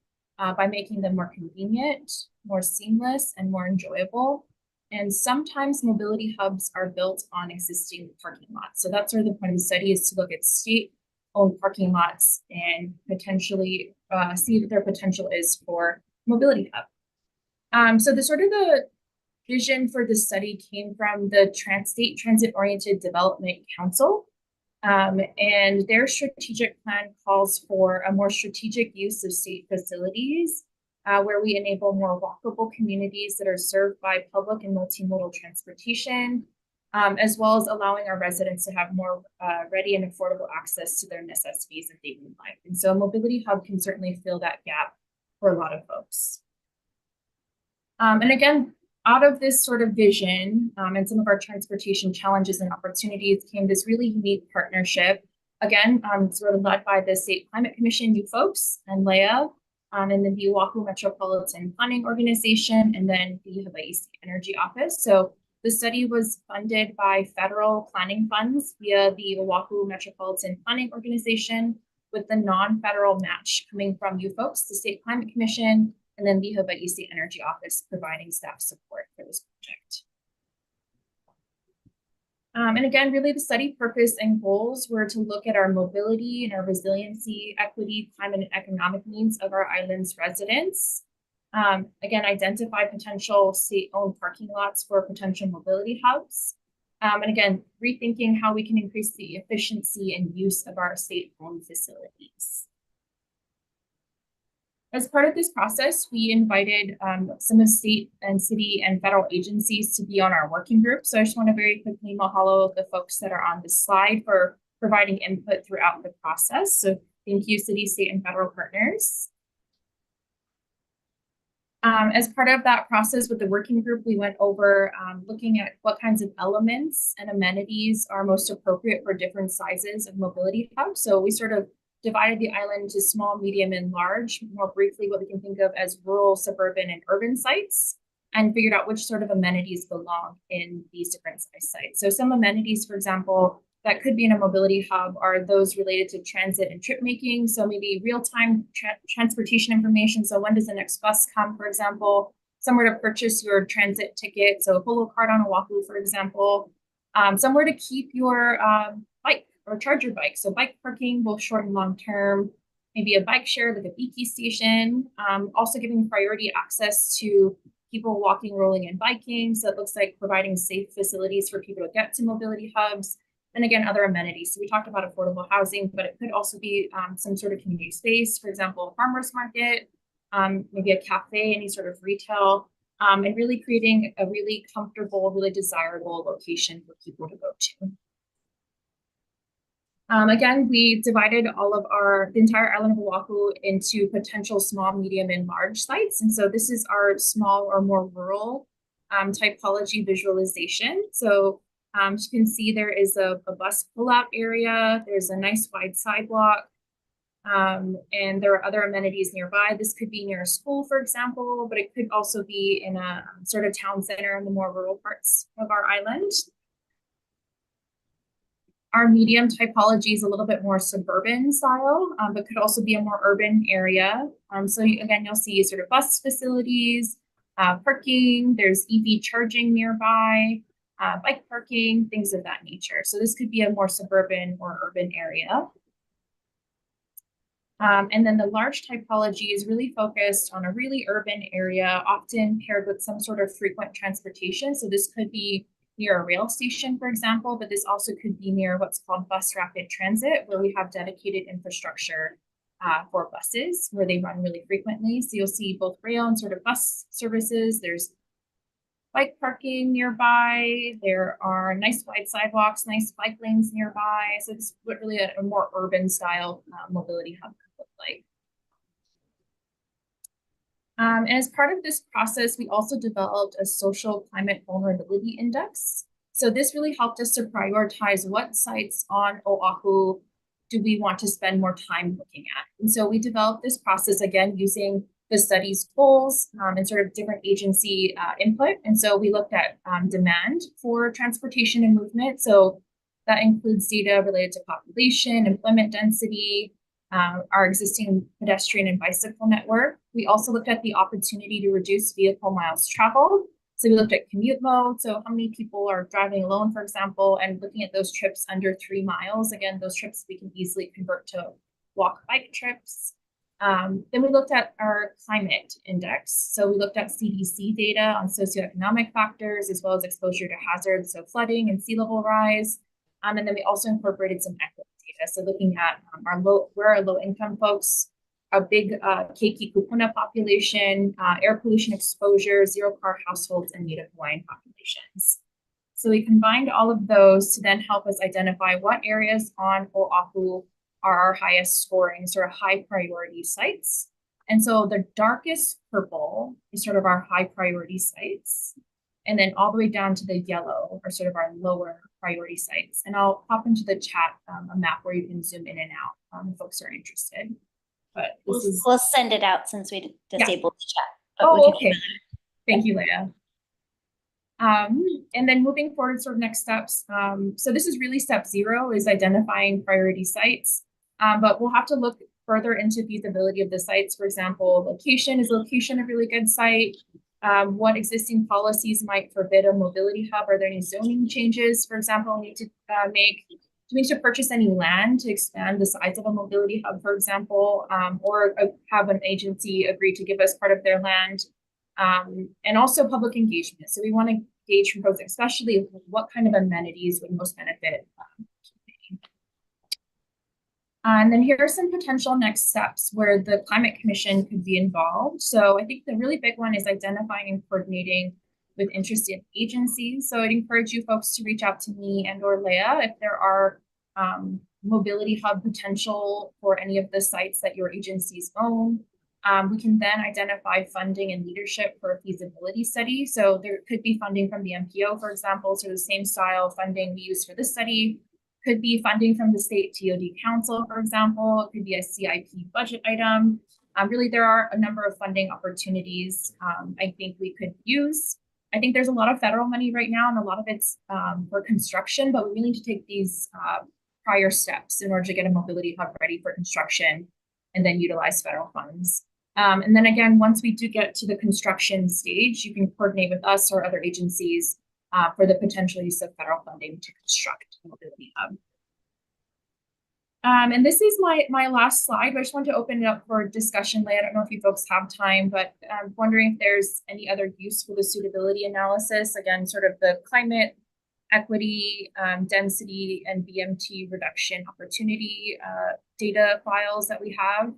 by making them more convenient, more seamless, and more enjoyable. And sometimes mobility hubs are built on existing parking lots. So that's sort of the point of the study, is to look at state-owned parking lots and potentially see what their potential is for mobility hub. So the sort of the vision for this study came from the State Transit-Oriented Development Council. And their strategic plan calls for a more strategic use of state facilities, where we enable more walkable communities that are served by public and multimodal transportation, as well as allowing our residents to have more ready and affordable access to their necessities of daily life. And so a mobility hub can certainly fill that gap for a lot of folks. And again, out of this sort of vision and some of our transportation challenges and opportunities came this really unique partnership. Again, sort of led by the State Climate Commission, you folks, and Leah, and then the Oahu Metropolitan Planning Organization, and then the Hawai'i State Energy Office. So the study was funded by federal planning funds via the Oahu Metropolitan Planning Organization, with the non-federal match coming from you folks, the State Climate Commission, and then the Hawai'i State Energy Office providing staff support for this project. And again, really the study purpose and goals were to look at our mobility and our resiliency, equity, climate, and economic needs of our island's residents. Again, identify potential state-owned parking lots for potential mobility hubs. And again, rethinking how we can increase the efficiency and use of our state-owned facilities. As part of this process, we invited some of state and city and federal agencies to be on our working group. So I just want to very quickly mahalo the folks that are on this slide for providing input throughout the process. So thank you, city, state, and federal partners. As part of that process with the working group, we went over looking at what kinds of elements and amenities are most appropriate for different sizes of mobility hubs. So we sort of divided the island into small, medium, and large, more briefly what we can think of as rural, suburban, and urban sites, and figured out which sort of amenities belong in these different size sites. So some amenities, for example, that could be in a mobility hub are those related to transit and trip making. So maybe real-time transportation information. So when does the next bus come, for example, somewhere to purchase your transit ticket. So a Holo card on Oahu, for example, somewhere to keep your bike or charge your bike. So bike parking, both short and long term, maybe a bike share like a Biki station, also giving priority access to people walking, rolling, and biking. So it looks like providing safe facilities for people to get to mobility hubs. And again, other amenities. So we talked about affordable housing, but it could also be some sort of community space, for example, a farmer's market, maybe a cafe, any sort of retail, and really creating a really comfortable, really desirable location for people to go to. Again, we divided the entire island of Oahu into potential small, medium, and large sites. And so this is our small or more rural typology visualization. So as you can see, there is a bus pullout area. There's a nice wide sidewalk. And there are other amenities nearby. This could be near a school, for example, but it could also be in a sort of town center in the more rural parts of our island. Our medium typology is a little bit more suburban style, but could also be a more urban area. So again, you'll see sort of bus facilities, parking, there's EV charging nearby, bike parking, things of that nature. So this could be a more suburban or urban area. And then the large typology is really focused on a really urban area, often paired with some sort of frequent transportation. So this could be near a rail station, for example, but this also could be near what's called bus rapid transit, where we have dedicated infrastructure for buses where they run really frequently. So you'll see both rail and sort of bus services. There's bike parking nearby. There are nice wide sidewalks, nice bike lanes nearby. So this is what really a more urban style mobility hub could look like. And as part of this process, we also developed a social climate vulnerability index. So this really helped us to prioritize what sites on Oahu do we want to spend more time looking at. And so we developed this process again using the study's goals and sort of different agency input. And so we looked at demand for transportation and movement. So that includes data related to population, employment density, our existing pedestrian and bicycle network. We also looked at the opportunity to reduce vehicle miles traveled. So we looked at commute mode. So how many people are driving alone, for example, and looking at those trips under 3 miles. Again, those trips we can easily convert to walk bike trips. Then we looked at our climate index. So we looked at CDC data on socioeconomic factors, as well as exposure to hazards, so flooding and sea level rise. And then we also incorporated some equity data. So looking at where our low income folks, a big Keiki Kupuna population, air pollution exposure, zero car households, and Native Hawaiian populations. So we combined all of those to then help us identify what areas on Oahu are our highest scoring, sort of high priority sites. And so the darkest purple is sort of our high priority sites. And then all the way down to the yellow are sort of our lower priority sites. And I'll pop into the chat a map where you can zoom in and out if folks are interested. But We'll send it out since we disabled the chat. but we Oh, can- okay. Thank you, Leah. And then moving forward, sort of next steps. So this is really step 0 is identifying priority sites. But we'll have to look further into feasibility of the sites. For example, location, is location a really good site? What existing policies might forbid a mobility hub? Are there any zoning changes, for example, we need to make? Do we need to purchase any land to expand the size of a mobility hub, for example, or have an agency agree to give us part of their land? And also public engagement. So we want to engage from folks, especially what kind of amenities would most benefit. And then here are some potential next steps where the Climate Commission could be involved. So I think the really big one is identifying and coordinating with interested agencies. So I'd encourage you folks to reach out to me and or Leah if there are mobility hub potential for any of the sites that your agencies own. We can then identify funding and leadership for a feasibility study. So there could be funding from the MPO, for example, so the same style funding we use for this study. Could be funding from the state TOD council, for example. It could be a CIP budget item. Really, there are a number of funding opportunities I think we could use. I think there's a lot of federal money right now, and a lot of it's for construction, but we really need to take these prior steps in order to get a mobility hub ready for construction and then utilize federal funds. And then again, once we do get to the construction stage, you can coordinate with us or other agencies for the potential use of federal funding to construct a mobility hub. And this is my last slide, but I just want to open it up for discussion. I don't know if you folks have time, but I'm wondering if there's any other use for the suitability analysis. Again, sort of the climate, equity, density, and BMT reduction opportunity data files that we have.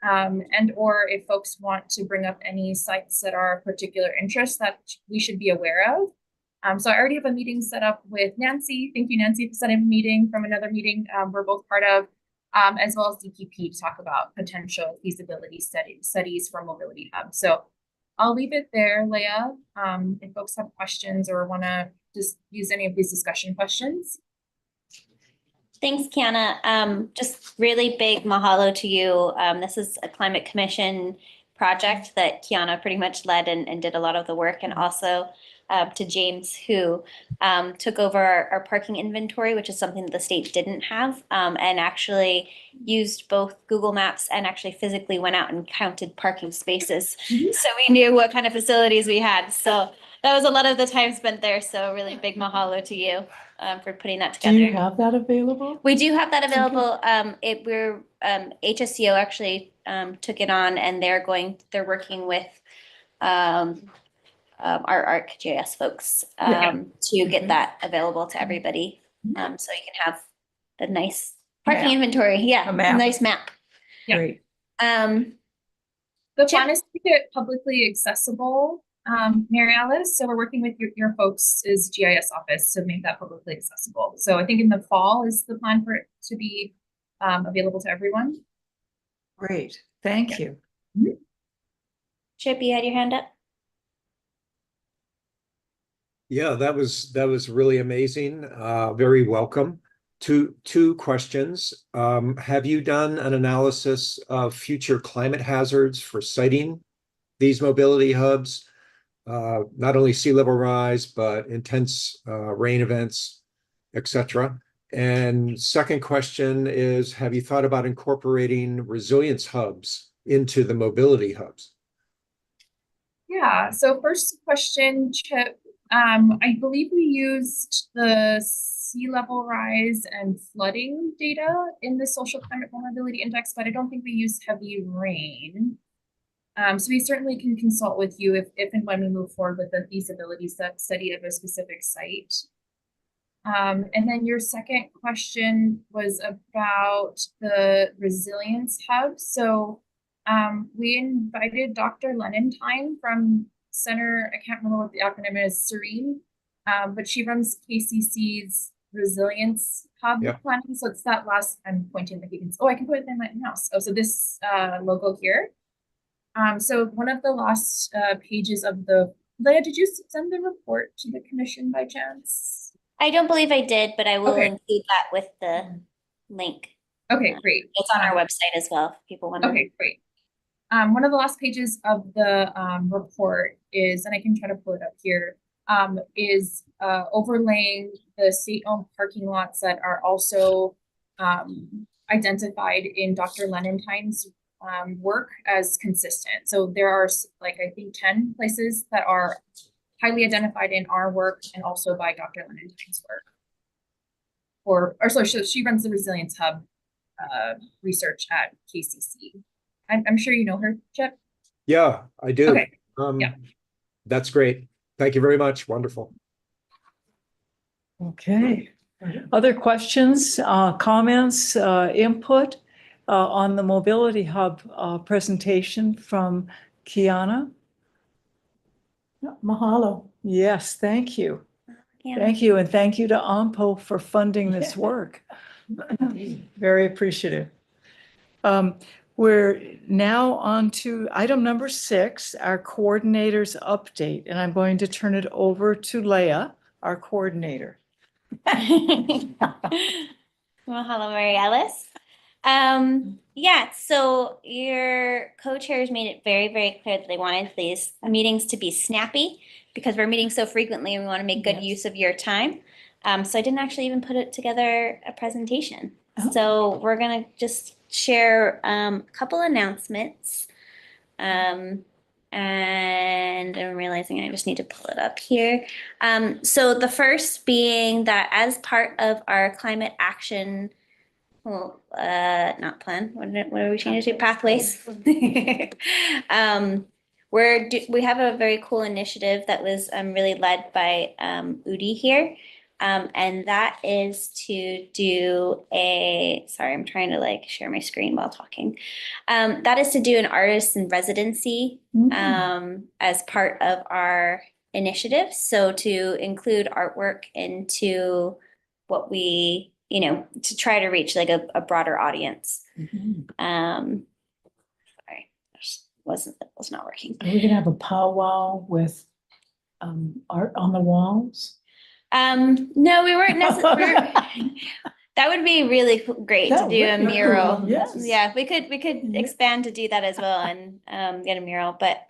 And or if folks want to bring up any sites that are of particular interest that we should be aware of. So I already have a meeting set up with Nancy. Thank you, Nancy, for setting up a meeting from another meeting we're both part of, as well as DPP to talk about potential feasibility studies for mobility hub. So I'll leave it there, Leah. If folks have questions or want to just use any of these discussion questions. Thanks, Kiana. Just really big mahalo to you. This is a Climate Commission project that Kiana pretty much led and did a lot of the work, and also to James, who took over our parking inventory, which is something that the state didn't have, and actually used both Google Maps and actually physically went out and counted parking spaces. So we knew what kind of facilities we had. So that was a lot of the time spent there. So really big mahalo to you for putting that together. Do you have that available? We do have that available. HSCO actually took it on, and they're working with our ArcGIS folks to get that available to everybody. So you can have the nice parking inventory. Yeah, A map. nice map. Yeah. Great. The plan is to make it publicly accessible, Mary Alice. So we're working with your folks' GIS office to make that publicly accessible. So I think in the fall is the plan for it to be available to everyone. Great. Thank you. Chip, you had your hand up? Yeah, that was really amazing. Very welcome. Two questions. Have you done an analysis of future climate hazards for siting these mobility hubs? Not only sea level rise, but intense rain events, etc. And second question is, have you thought about incorporating resilience hubs into the mobility hubs? Yeah, so first question, Chip. I believe we used the sea level rise and flooding data in the Social Climate Vulnerability Index, but I don't think we used heavy rain. So we certainly can consult with you if and when we move forward with the feasibility study of a specific site. And then your second question was about the Resilience Hub. So we invited Dr. Lenentine from Center, I can't remember what the acronym is, Serene, but she runs KCC's Resilience Hub planning. So it's that last, I'm pointing like you can, oh, I can put it in my mouse. Oh, so this logo here. So one of the last pages of the, Leah, did you send the report to the commission by chance? I don't believe I did, but I will Okay. include that with the link. Okay, great. It's on our website as well, if people want to. Okay, great. One of the last pages of the report is, and I can try to pull it up here, is overlaying the state-owned parking lots that are also identified in Dr. Lenentine's work as consistent. So there are like, I think 10 places that are highly identified in our work and also by Dr. Lenentine's work. Or so she runs the Resilience Hub research at KCC. I'm sure you know her, Chip. Yeah, I do. Okay. Yeah. That's great. Thank you very much. Wonderful. Okay. Other questions, comments, input on the Mobility Hub presentation from Kiana? Mahalo. Yes, thank you. Yeah. Thank you. And thank you to AMPO for funding this work. Very appreciative. We're now on to item number 6, our coordinator's update. And I'm going to turn it over to Leah, our coordinator. Mahalo, Mary Alice. Yeah, so your co-chairs made it very, very clear that they wanted these meetings to be snappy because we're meeting so frequently and we want to make good use of your time. So I didn't actually even put it together a presentation. So we're gonna just share a couple announcements. And I'm realizing I just need to pull it up here. So the first being that as part of our climate action, well, not plan, what are we changing to? Pathways. We have a very cool initiative that was really led by Udi here. And that is to do sorry, I'm trying to like share my screen while talking. That is to do an artist in residency as part of our initiative. So to include artwork into what we, to try to reach like a broader audience. Sorry, was not working. Are we gonna have a powwow with art on the walls? No, we weren't necessarily. That would be really great to do a mural. Cool. Yes. Yeah, we could expand to do that as well and get a mural. But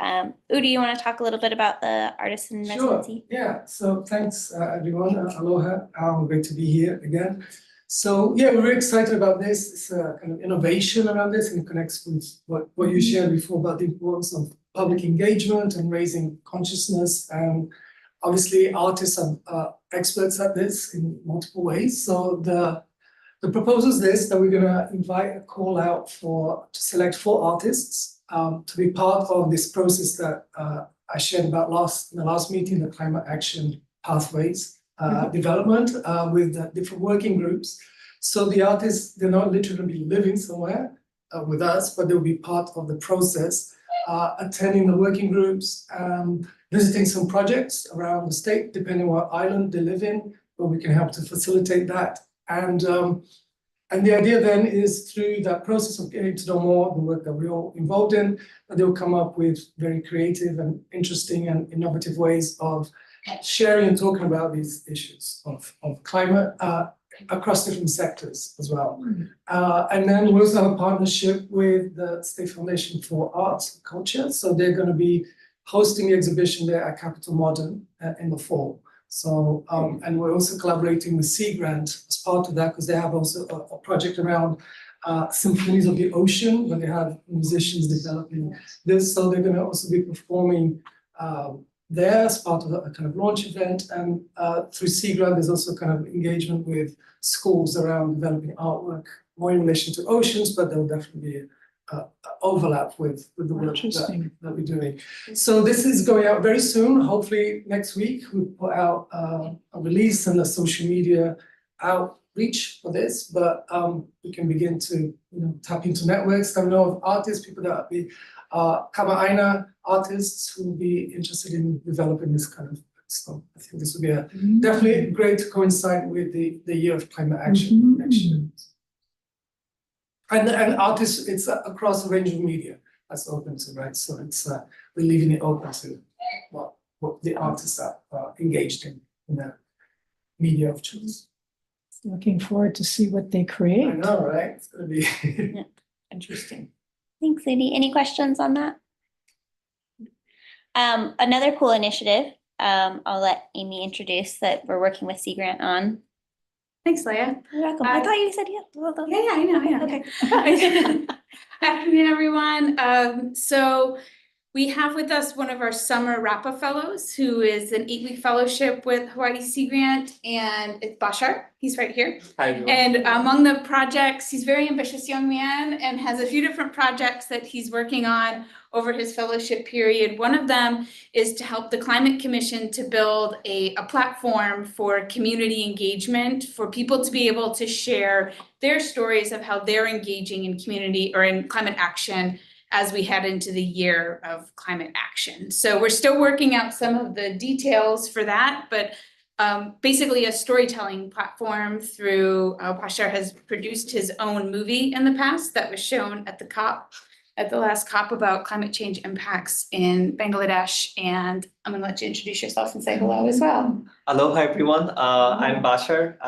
Udi, you want to talk a little bit about the artist in residency? Yeah, so thanks everyone. Aloha. Great to be here again. So yeah, we're very excited about this. It's a kind of innovation around this and it connects with what you shared before about the importance of public engagement and raising consciousness. And obviously artists are experts at this in multiple ways. So the proposal is this, that we're gonna invite a call out to select 4 artists to be part of this process that I shared about in the last meeting, the climate action pathways development with different working groups. So the artists, they're not literally be living somewhere with us, but they'll be part of the process, attending the working groups, visiting some projects around the state, depending on what island they live in, where we can help to facilitate that. And the idea then is through that process of getting to know more the work that we're all involved in, that they'll come up with very creative and interesting and innovative ways of sharing and talking about these issues of climate across different sectors as well. And then we also have a partnership with the State Foundation for Arts and Culture. So they're going to be hosting the exhibition there at Capital Modern in the fall. So, and we're also collaborating with Sea Grant as part of that, because they have also a project around symphonies of the ocean, where they have musicians developing this. So they're going to also be performing there as part of a kind of launch event. And through Sea Grant, there's also kind of engagement with schools around developing artwork, more in relation to oceans, but there will definitely be overlap with the work Interesting. that we're doing. So this is going out very soon. Hopefully next week we'll put out a release and a social media outreach for this. But we can begin to tap into networks. I know of artists, people that be Kama'aina artists who will be interested in developing this kind of. So I think this will be definitely great to coincide with the year of climate action next year. And artists, it's across a range of media that's open to, right? So it's we're leaving it open to what the artists are engaged in the media of choice. Looking forward to see what they create. I know, right? It's gonna be Interesting. Thanks, Lady. Any questions on that? Another cool initiative, I'll let Amy introduce that we're working with Sea Grant on. Thanks, Leah. You're welcome. I thought you said yeah. Yeah, I know. Okay. Afternoon, everyone. So we have with us one of our summer RAPA fellows who is an 8-week fellowship with Hawai'i Sea Grant, and it's Bashar. He's right here. Hi, everyone. And among the projects, he's a very ambitious young man and has a few different projects that he's working on over his fellowship period. One of them is to help the Climate Commission to build a platform for community engagement, for people to be able to share their stories of how they're engaging in community or in climate action as we head into the year of climate action. So we're still working out some of the details for that, but basically a storytelling platform through Bashar has produced his own movie in the past that was shown at the last COP about climate change impacts in Bangladesh. And I'm gonna let you introduce yourself and say hello as well. Aloha, everyone. I'm Bashar.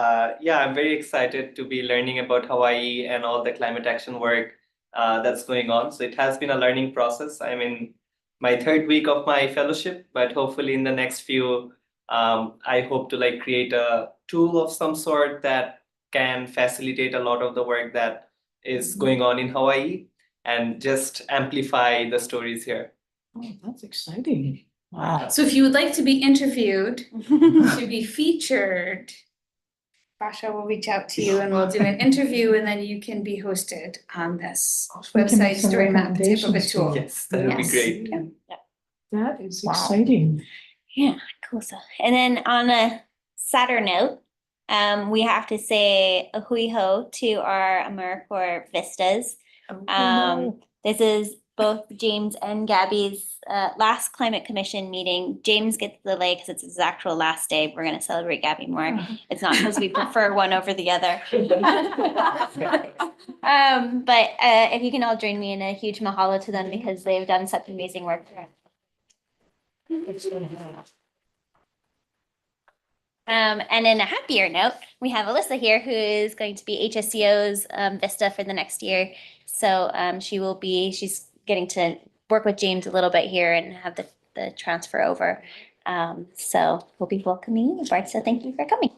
Yeah, I'm very excited to be learning about Hawaii and all the climate action work that's going on. So it has been a learning process. I'm in my 3rd week of my fellowship, but hopefully in the next few, I hope to create a tool of some sort that can facilitate a lot of the work that is going on in Hawaii and just amplify the stories here. Oh, that's exciting. Wow. So if you would like to be interviewed, to be featured, Basha will reach out to you and we'll do an interview, and then you can be hosted on this We can make website some story map type of a recommendations tool. Yes, that would be great. Yeah. That is exciting. Yeah, cool stuff. And then on a sadder note, we have to say a hui ho to our AmeriCorps Vistas. This is both James and Gabby's last Climate Commission meeting. James gets the delay because it's his actual last day. We're going to celebrate Gabby more. It's not because we prefer one over the other. But if you can all join me in a huge mahalo to them because they've done such amazing work. And in a happier note, we have Alyssa here, who is going to be HSCO's Vista for the next year. So she's getting to work with James a little bit here and have the transfer over. So we'll be welcoming you aboard. So thank you for coming.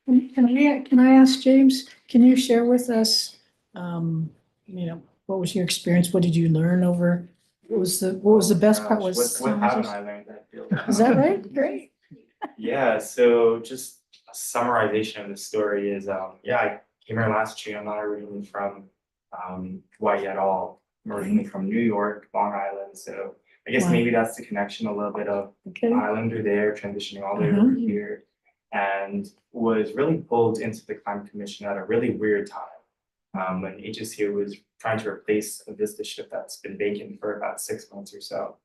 Can I ask James, can you share with us, what was your experience? What did you learn over? What was the best part? What haven't I learned that field? Is that right? Great. Yeah, so just a summarization of the story is, I came here last June. I'm not originally from Hawaii at all. I'm originally from New York, Long Island. So I guess maybe that's the connection, a little bit of Islander there, transitioning all the way over here, and was really pulled into the Climate Commission at a really weird time. When HSCO was trying to replace a Vista ship that's been vacant for about 6 months or so.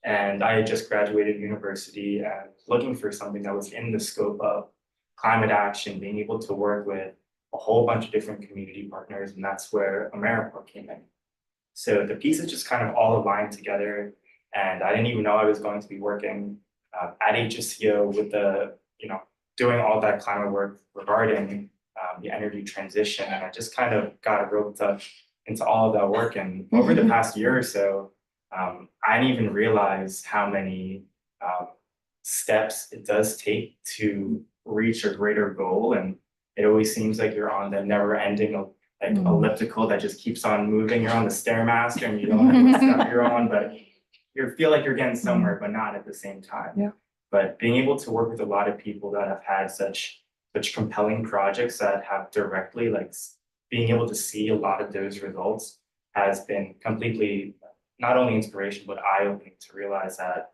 And I had just graduated university and looking for something that was in the scope of climate action, being able to work with a whole bunch of different community partners, and that's where AmeriCorps came in. So the pieces just kind of all aligned together, and I didn't even know I was going to be working at HSCO with doing all that climate work regarding the energy transition, and I just kind of got roped up into all of that work. And over the past year or so, I didn't even realize how many steps it does take to reach a greater goal. And it always seems like you're on the never-ending elliptical that just keeps on moving. You're on the Stairmaster and you don't know what step you're on, but you feel like you're getting somewhere, but not at the same time. Yeah. But being able to work with a lot of people that have had such compelling projects that have directly being able to see a lot of those results has been completely not only inspiration, but eye-opening to realize that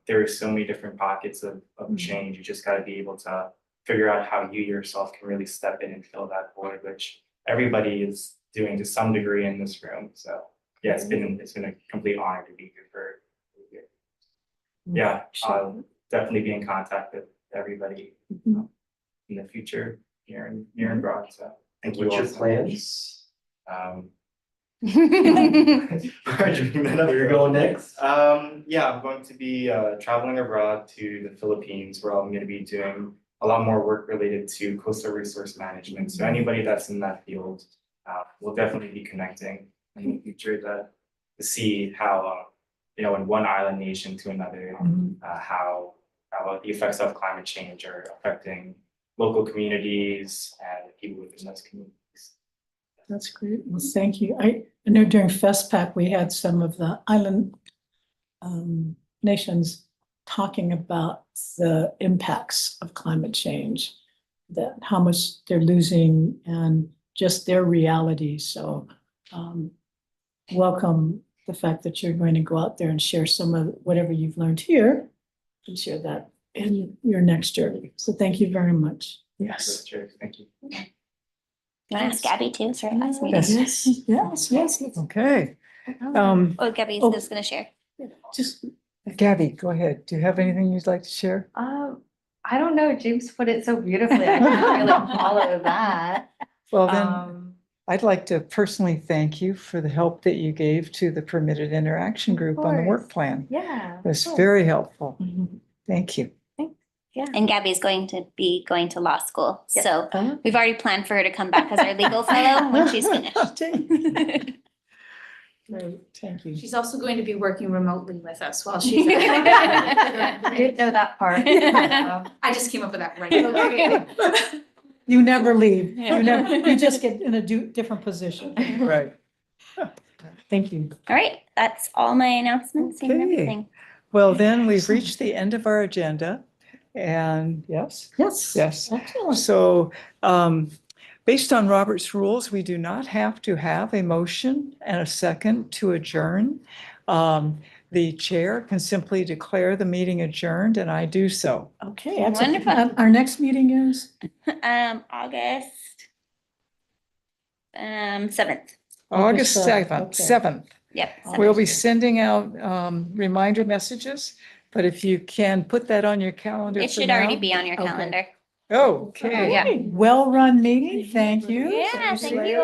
there are so many different pockets of change. You just got to be able to figure out how you yourself can really step in and fill that void, which everybody is doing to some degree in this room. So yeah, it's been a complete honor to be here for you. Yeah, I'll definitely be in contact with everybody in the future here in Broad. So thank you. What's your all so plans? much. Where you're going next? Yeah, I'm going to be traveling abroad to the Philippines, where I'm going to be doing a lot more work related to coastal resource management. So anybody that's in that field, we'll definitely be connecting in the future to see how in one island nation to another, how the effects of climate change are affecting local communities and people within those communities. That's great. Well, thank you. I know during FestPac, we had some of the island nations talking about the impacts of climate change, that how much they're losing and just their reality. So welcome the fact that you're going to go out there and share some of whatever you've learned here and share that in your next journey. So thank you very much. Yes. Thank you. You want to ask Gabby too? Sorry, last meeting. Yes. Okay. Oh, Gabby's just gonna share. Just Gabby, go ahead. Do you have anything you'd like to share? I don't know. James put it so beautifully. I can't really follow that. Well, then I'd like to personally thank you for the help that you gave to the Permitted Interaction Group on the work plan. Yeah. It was very helpful. Thank you. Yeah. And Gabby's going to be going to law school. So we've already planned for her to come back as our legal fellow when she's finished. Great, thank you. She's also going to be working remotely with us while she's. I didn't know that part. I just came up with that right. You never leave. You just get in a different position. Right. Thank you. All right, that's all my announcements and everything. Well, then we've reached the end of our agenda. And yes. Excellent. So based on Robert's rules, we do not have to have a motion and a second to adjourn. The chair can simply declare the meeting adjourned, and I do so. Okay, Wonderful. Our next meeting is? August 7th. August 7th. Okay. 7th. Yep. We'll be sending out reminder messages, but if you can put that on your calendar. It should already be on your calendar. Okay. Yeah. Well-run meeting. Thank you. Yeah, thank you.